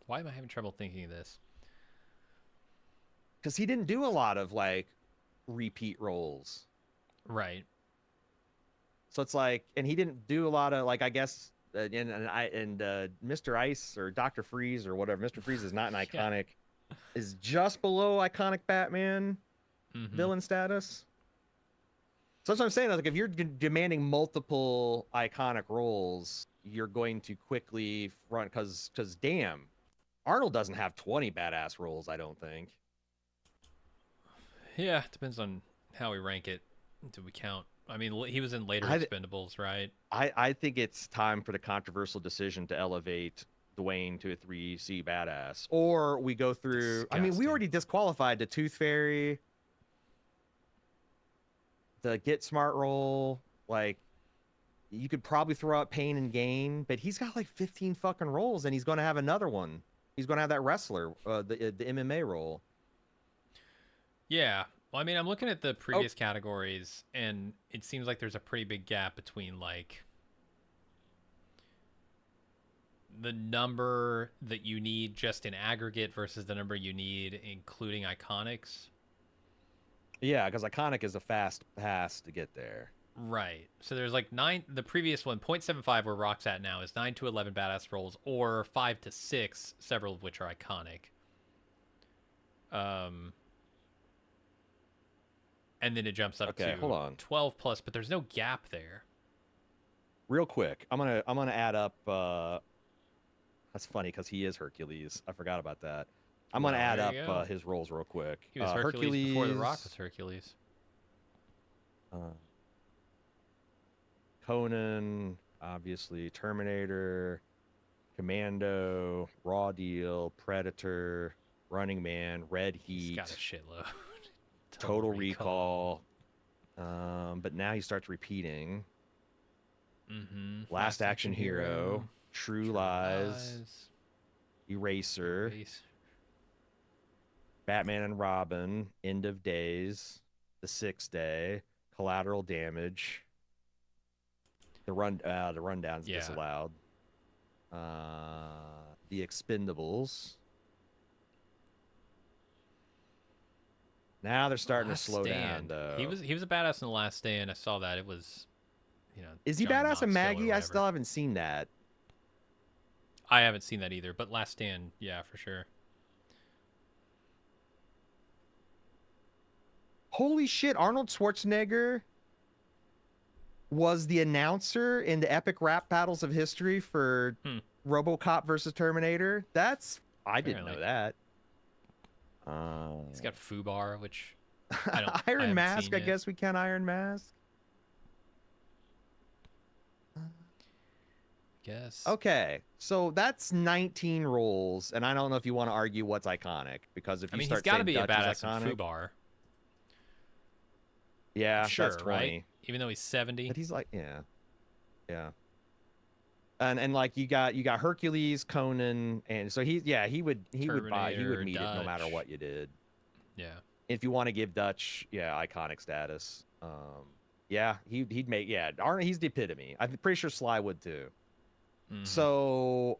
Why am I having trouble thinking of this?
Because he didn't do a lot of like repeat roles.
Right.
So it's like, and he didn't do a lot of like, I guess, Mr. Ice or Dr. Freeze or whatever. Mr. Freeze is not an iconic. Is just below iconic Batman villain status. So that's what I'm saying. Like, if you're demanding multiple iconic roles, you're going to quickly run, because damn, Arnold doesn't have 20 badass roles, I don't think.
Yeah, depends on how we rank it. Do we count? I mean, he was in later Expendables, right?
I think it's time for the controversial decision to elevate Dwayne to a 3C badass. Or we go through... Disgusting. I mean, we already disqualified the Tooth Fairy, the Get Smart role. Like, you could probably throw out Pain and Gain, but he's got like 15 fucking roles, and he's going to have another one. He's going to have that wrestler, the MMA role.
Yeah. Well, I mean, I'm looking at the previous categories, and it seems like there's a pretty big gap between, like, the number that you need just in aggregate versus the number you need including iconics.
Yeah, because iconic is a fast pass to get there.
Right. So there's like 9, the previous one, 0.75, where Rock's at now, is 9 to 11 badass rolls, or 5 to 6, several of which are iconic. And then it jumps up to
hold on.
12 plus, but there's no gap there.
Real quick, I'm gonna add up how That's funny because he is Hercules. I forgot about that. I'm gonna
Well,
add
there
up
you go.
his roles real quick.
He was Hercules before The Rock was Hercules.
uh, Conan, obviously Terminator, Commando, Raw Deal, Predator, Running Man, Red
He's
Heat,
got a shitload.
Total Recall. But now he starts repeating.
Mm-hmm.
Last Action Hero, True Lies, Eraser, Batman and Robin, End of Days, The Sixth Day, Collateral Damage. The rundown's disallowed. The Expendables. Now they're starting to slow down, though.
He was a badass in The Last Stand. I saw that. It was,
Is he badass in Maggie? I still haven't seen that.
I haven't seen that either, but Last Stand, yeah, for sure.
Holy shit, Arnold Schwarzenegger was the announcer in the epic rap battles of history for RoboCop versus Terminator. I didn't know that.
He's got Fubar, which
Iron Mask. I guess we can Iron Mask.
Guess.
Okay, so that's 19 roles, and I don't know if you want to argue what's iconic, because if you start
he's got to be
Dutch
a badass
iconic,
in Fubar.
Yeah,
sure,
that's 20.
Right? Even though he's 70.
But he's like, yeah. And like you got Hercules, Conan, and so he would meet
Dutch.
it no matter what you did.
Yeah.
If you want to give Dutch, iconic status. He'd make Arnold. He's the epitome. I'm pretty sure Sly would too. Mm-hmm. So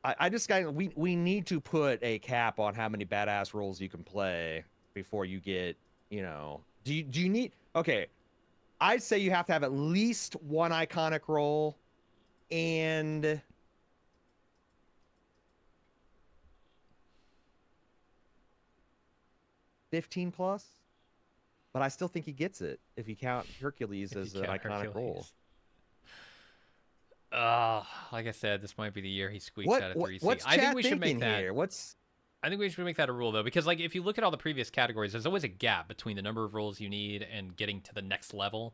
I just we need to put a cap on how many badass roles you can play before you get, do you need, okay, I'd say you have to have at least one iconic role and 15 plus, but I still think he gets it if you count Hercules as an iconic role.
Like I said, this might be the year he squeaks out of 3C.
I think we should make that. Here?
I think we should make that a rule, though, because like if you look at all the previous categories, there's always a gap between the number of roles you need and getting to the next level.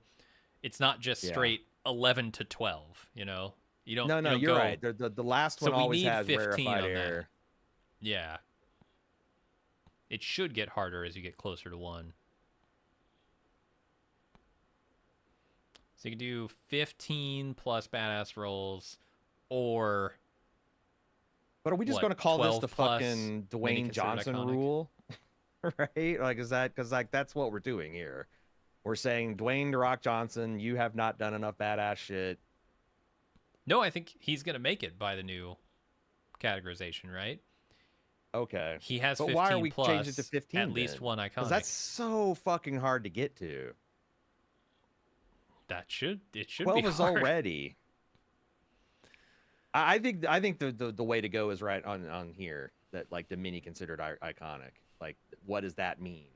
It's not just straight 11 to 12. You don't.
No, you're right. The last one always has rarefied air.
Yeah. It should get harder as you get closer to 1. So you can do 15 plus badass rolls, or.
But are we just going to call this the fucking Dwayne Johnson rule? Right? Like, is that, because like that's what we're doing here. We're saying, Dwayne "The Rock" Johnson, you have not done enough badass shit.
No, I think he's going to make it by the new categorization, right?
Okay.
He has
15
why are
we
plus,
changing it to 15
at least one iconic.
Because that's so fucking hard to get to.
It should
12
be hard.
is already. I think the way to go is right on here, that like the mini considered iconic. Like, what does that mean?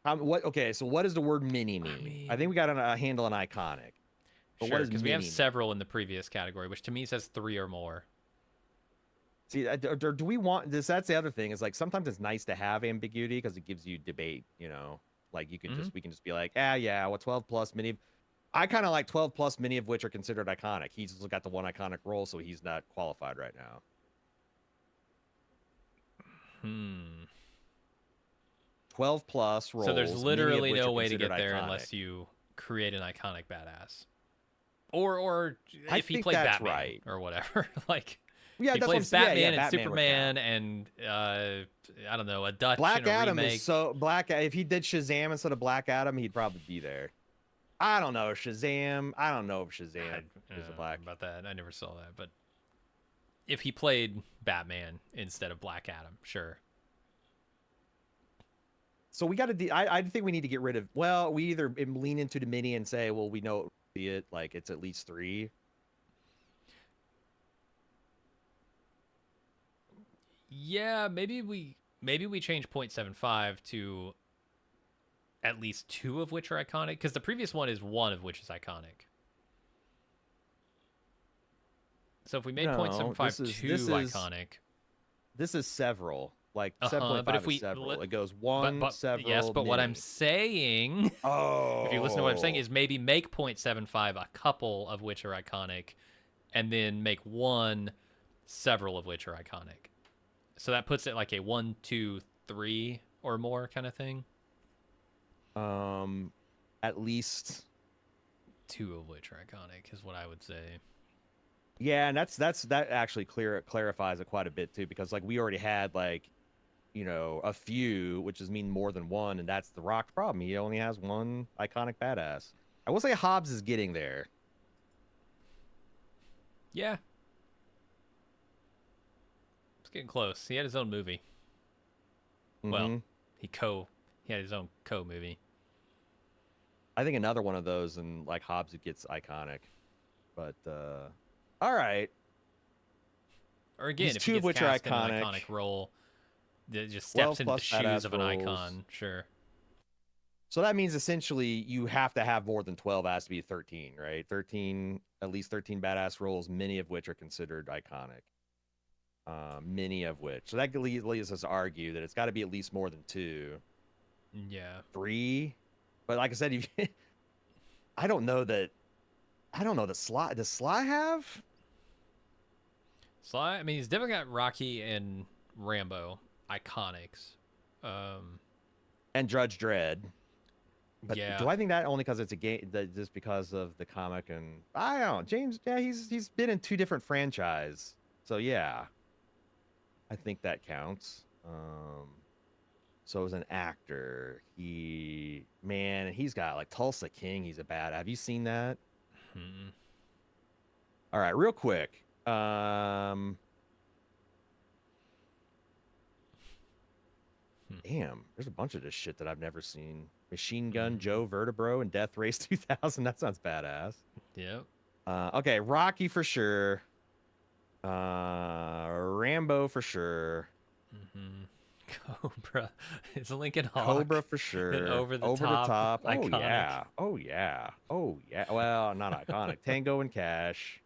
Okay, so what does the word mini mean? I think we got a handle on iconic.
But sure, because we have several in the previous category, which to me says 3 or more.
See, do we want this? That's the other thing, is like sometimes it's nice to have ambiguity because it gives you debate, like you can we can just be like, 12 plus many. I kind of like 12 plus, many of which are considered iconic. He's just got the one iconic role, so he's not qualified right now. 12 plus roles.
So there's literally no way to get there unless you create an iconic badass. Or if he played Batman or whatever. Like,
yeah,
he plays Batman and Superman and I don't know, a Dutch
Black Adam
remake.
Is so if he did Shazam instead of Black Adam, he'd probably be there. I don't know Shazam. I don't know if Shazam is a black.
About that, I never saw that. But if he played Batman instead of Black Adam, sure.
So we got to. I think we need to get rid of. Well, we either lean into the mini and say, well, we know it like it's at least 3.
Yeah, maybe we change 0.75 to at least 2 of which are iconic, because the previous one is 1 of which is iconic. So if we made
No,
0.75 2 iconic,
this is several. Like
but
7.5
if
is
we
several. It goes
but
one,
yes,
several,
but what I'm
many.
saying, if you listen to what I'm saying,
Oh.
is maybe make 0.75 a couple of which are iconic, and then make 1 several of which are iconic. So that puts it like a 1, 2, 3 or more kind of thing.
At least
2 of which are iconic is what I would say.
yeah, and that actually clarifies it quite a bit too, because like we already had like, you know, a few, which is mean more than one, and that's the Rock's problem. He only has one iconic badass. I will say Hobbs is getting there.
Yeah, it's getting close. He had his own movie. Well,
Mm-hmm.
he had his own movie.
I think another one of those, and like Hobbs, it gets iconic. But all right,
Or again,
these
if he
two of
gets
which are
cast in an
iconic.
iconic role that just steps
12
into the
plus
shoes
badass
of an
rolls.
icon, sure.
So that means essentially you have to have more than 12. Has to be 13, right? 13, at least 13 badass rolls, many of which are considered iconic. Many of which. So that leads us to argue that it's got to be at least more than 2.
Yeah.
3. But like I said, if you, I don't know that. I don't know the Sly. Does Sly have?
Sly, I mean, he's definitely got Rocky and Rambo iconics.
And Judge Dredd. But
Yeah.
do I think that only because it's a game, that just because of the comic? And I don't know. James, yeah, he's been in 2 different franchise, so yeah, I think that counts. So as an actor, he's got like Tulsa King. He's a bad. Have you seen that?
Hmm.
All right, real quick. Damn, there's a bunch of this shit that I've never seen. Machine Gun Joe Vertebro and Death Race 2000. That sounds badass.
Yep.
Okay, Rocky for sure. Rambo for sure.
Mm-hmm. Cobra. It's Lincoln Hawk.
Cobra for sure.
An over the
Over the top. Oh
iconic.
yeah. Oh yeah. Oh yeah. Well, not iconic. Tango and Cash.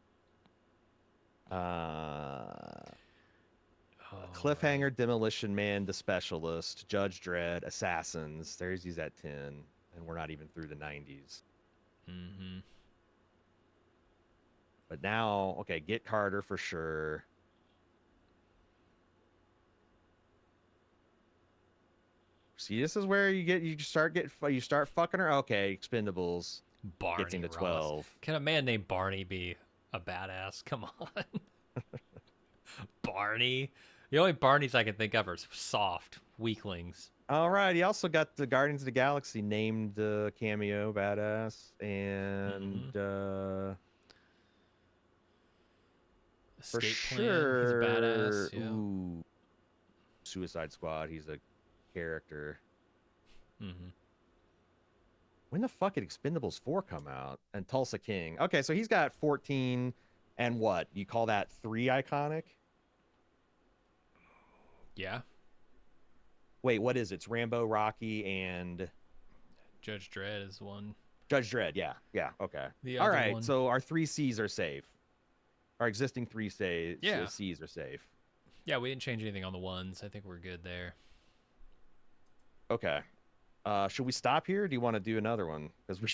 Cliffhanger,
Right.
Demolition Man, The Specialist, Judge Dredd, Assassins. There's these at 10, and we're not even through the 90s.
Mm-hmm.
But now, okay, Get Carter for sure. See, this is where you start fucking her. Okay, Expendables
Barney
gets into
Ross.
12.
Can a man named Barney be a badass? Come on. Barney. The only Barneys I can think of are soft weaklings.
All right, he also got the Guardians of the Galaxy named cameo badass, and for
Escape
sure,
Plan. He's a badass. Yeah.
ooh, Suicide Squad. He's a character.
Mm-hmm.
When the fuck did Expendables 4 come out? And Tulsa King. Okay, so he's got 14, and what? You call that 3 iconic?
Yeah.
Wait, what is it? It's Rambo, Rocky, and
Judge Dredd is one.
Judge Dredd. Yeah, yeah, okay.
The
All
other
right,
one.
so our 3 C's are safe. Our existing 3
Yeah.
C's are safe.
Yeah, we didn't change anything on the ones. I think we're good there.
Okay. Should we stop here? Or do you want to do another one? Because we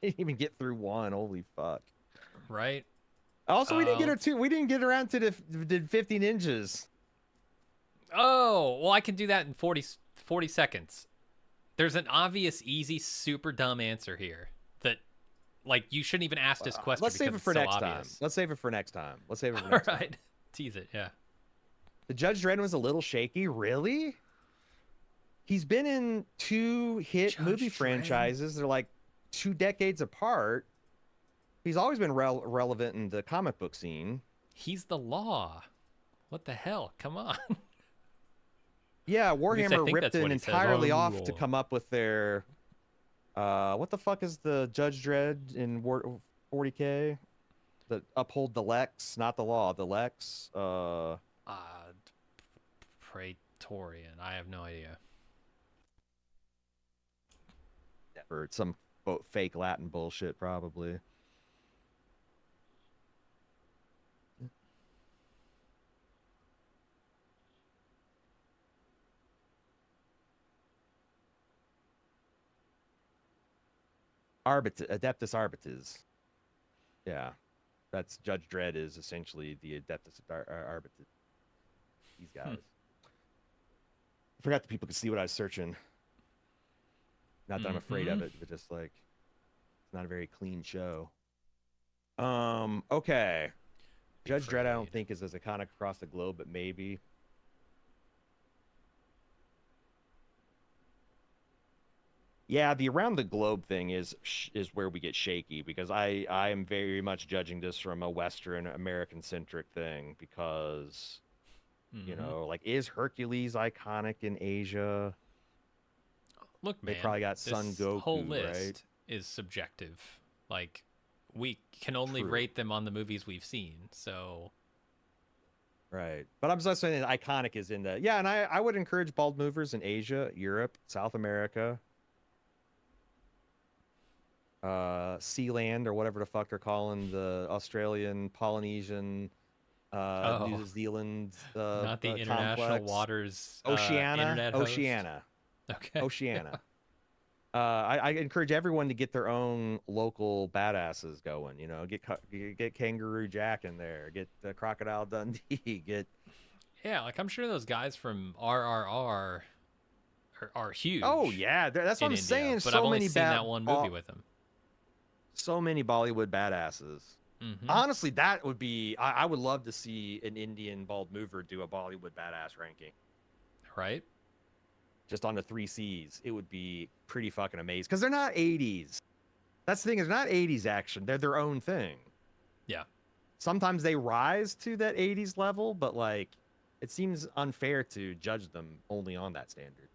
didn't even get through one. Holy fuck!
Right.
Also, we didn't get her to. We didn't get around to the 50 ninjas.
Oh, well, I can do that in 40 seconds. There's an obvious, easy, super dumb answer here that, like, you shouldn't even ask this question.
Let's save it for next time.
Obvious.
Let's save it for next time. Let's save it for
All
next
right.
time.
Tease it. Yeah.
The Judge Dredd was a little shaky. Really? He's been in 2 hit
Judge
movie
Dredd.
franchises. They're like 2 decades apart. He's always been relevant in the comic book scene.
He's the law. What the hell? Come on.
Yeah, Warhammer ripped
that's
it
what he says.
entirely
Oh,
off to come up with their. What the fuck is the Judge Dredd in 40K? That uphold the Lex, not the law. The Lex.
Praetorian. I have no idea.
or some fake Latin bullshit, probably. Adeptus Arbites. Yeah, that's Judge Dredd is essentially the Adeptus Arbites. These guys. I forgot that people could see what I was searching. Not that I'm afraid of it, but just like it's not a very clean show. Okay. Judge Dredd, I don't think is as iconic across the globe, but maybe. Yeah, the around the globe thing is where we get shaky because I am very much judging this from a Western American centric thing because you know, like is Hercules iconic in Asia?
Look, man,
they probably got Son Goku,
whole list
right?
is subjective. Like we can only rate them on the movies we've seen, so
right. But I'm just saying that iconic is in the yeah, and I would encourage bald movers in Asia, Europe, South America. Sealand or whatever the fuck they're calling the Australian, Polynesian, New Zealand
not the international
complex.
waters
Oceania.
host. Okay.
Oceania. I encourage everyone to get their own local badasses going. You know, get Kangaroo Jack in there, get Crocodile Dundee, get.
Yeah, like I'm sure those guys from RRR are huge.
Oh yeah, that's what I'm saying.
But
so
I've only
many
seen that one movie with them.
So many Bollywood badasses. Honestly, that would be. I would love to see an Indian bald mover do a Bollywood badass ranking.
Right.
Just on the 3 C's, it would be pretty fucking amazing. Because they're not 80s. That's the thing. It's not 80s action. They're their own thing.
Yeah. Sometimes
they rise to that 80s level, but like, it seems unfair to judge them only on that standard.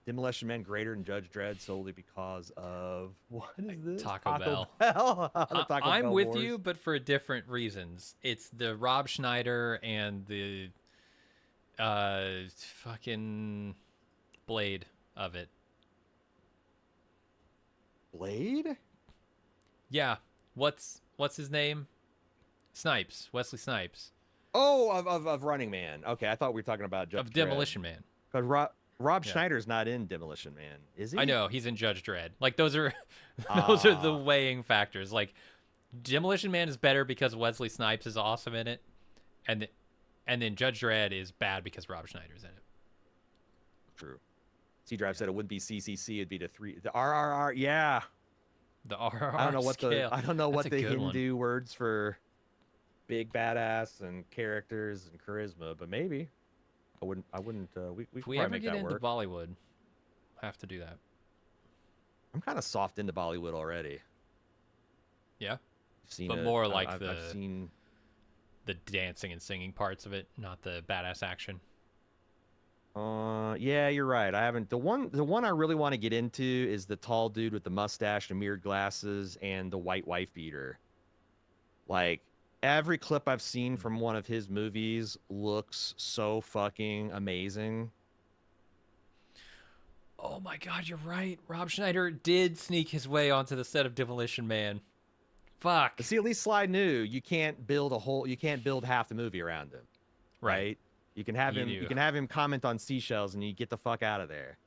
Demolition Man greater than Judge Dredd solely because of what is this?
Taco Bell. I'm with you, but for different reasons. It's the Rob Schneider and the fucking Blade of it.
Blade?
Yeah. What's his name? Snipes. Wesley Snipes.
Oh, of Running Man. Okay, I thought we were talking about Judge
Dredd. Demolition Man.
Because Rob Schneider's not in Demolition Man, is he?
I know, he's in Judge Dredd. Like those are those are the weighing factors. Like Demolition Man is better because Wesley Snipes is awesome in it. And then Judge Dredd is bad because Rob Schneider's in it.
True. C-Drive said it wouldn't be CCC, it'd be the RRR. Yeah.
The RRR.
I don't know what the Hindu words for big badass and characters and charisma, but maybe. I wouldn't. We
if we ever get into Bollywood, have to do that.
I'm kind of soft into Bollywood already.
Yeah, but more like I've seen the dancing and singing parts of it, not the badass action.
Yeah, you're right. I haven't. The one I really want to get into is the tall dude with the mustache and mirrored glasses and the white wife beater. Like, every clip I've seen from one of his movies looks so fucking amazing.
Oh my god, you're right. Rob Schneider did sneak his way onto the set of Demolition Man. Fuck.
But see, at least Sly knew you can't build half the movie around him. Right? You can have him comment on seashells and you get the fuck out of there.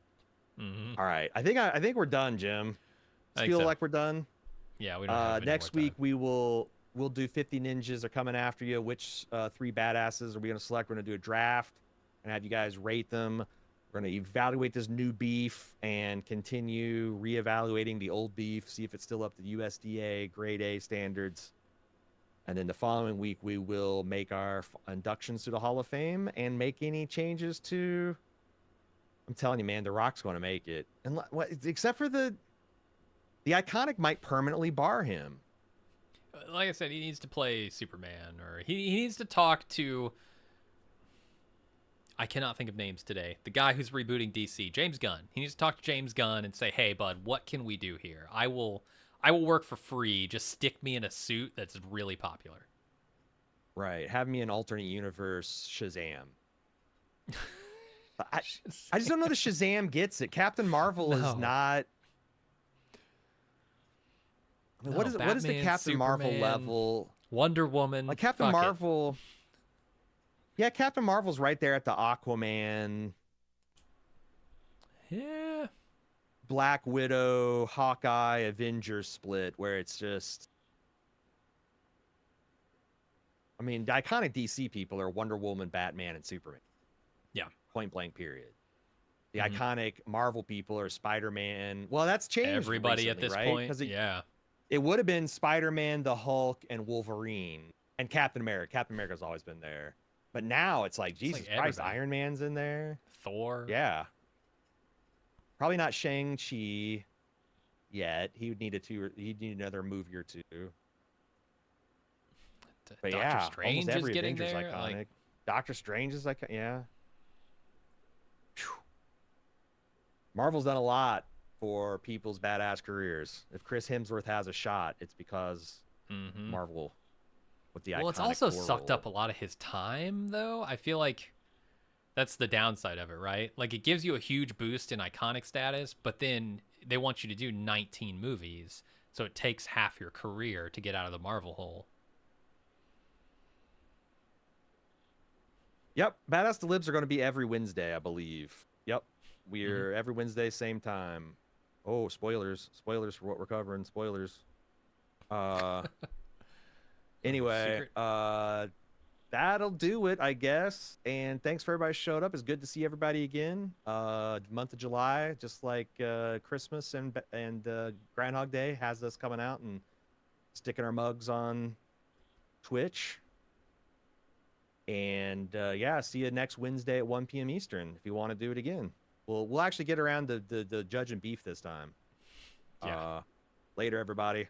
All right. I think we're done, Jim. Feel like we're done?
Yeah, we don't have
next week we'll do 50 ninjas are coming after you. Which 3 badasses are we going to select? We're going to do a draft and have you guys rate them. We're going to evaluate this new beef and continue reevaluating the old beef, see if it's still up to USDA grade A standards. And then the following week, we will make our inductions to the Hall of Fame and make any changes to... I'm telling you, man, The Rock's going to make it. And except for the Iconic might permanently bar him.
Like I said, he needs to play Superman, or he needs to talk to... I cannot think of names today. The guy who's rebooting DC, James Gunn. He needs to talk to James Gunn and say, hey, bud, what can we do here? I will work for free. Just stick me in a suit that's really popular.
Right. Have me in alternate universe Shazam. I, I just don't know that Shazam gets it. Captain Marvel is
No.
not. I mean,
No,
what is the
Batman,
Captain Marvel
Superman,
level?
Wonder Woman.
Like Captain
Fuck it.
Marvel. Yeah, Captain Marvel's right there at the Aquaman,
Yeah.
Black Widow, Hawkeye, Avengers split, where it's just. I mean, the iconic DC people are Wonder Woman, Batman, and Superman.
Yeah.
Point blank, period. The
Mhm.
iconic Marvel people are Spider-Man. Well, that's changed
Everybody at
recently,
this
right?
point.
Because
Yeah.
it would have been Spider-Man, the Hulk, and Wolverine, and Captain America. Captain America's always been there. But now it's like,
It's like
Jesus Christ,
everybody.
Iron Man's in there.
Thor.
Yeah. Probably not Shang-Chi yet. He would need he'd need another movie or two. But
Doctor
yeah, almost
Strange is
every
getting
Avenger's
there.
iconic.
Like,
Doctor Strange is like, yeah. Whew. Marvel's done a lot for people's badass careers. If Chris Hemsworth has a shot, it's because Marvel with the
well, it's
iconic
also
Thor
sucked
role.
up a lot of his time, though. I feel like that's the downside of it, right? Like, it gives you a huge boost in iconic status, but then they want you to do 19 movies, so it takes half your career to get out of the Marvel hole.
Yep, Badass Delibs are going to be every Wednesday, I believe. Yep, we're every Wednesday, same time. Oh, spoilers! Spoilers for what we're covering. Spoilers. Uh, anyway,
Secret.
that'll do it, I guess. And thanks for everybody who showed up. It's good to see everybody again. Month of July, just like Christmas and Groundhog Day, has us coming out and sticking our mugs on Twitch. And yeah, see you next Wednesday at 1 p.m. Eastern if you want to do it again. We'll actually get around the judge and beef this time.
Yeah.
Later, everybody.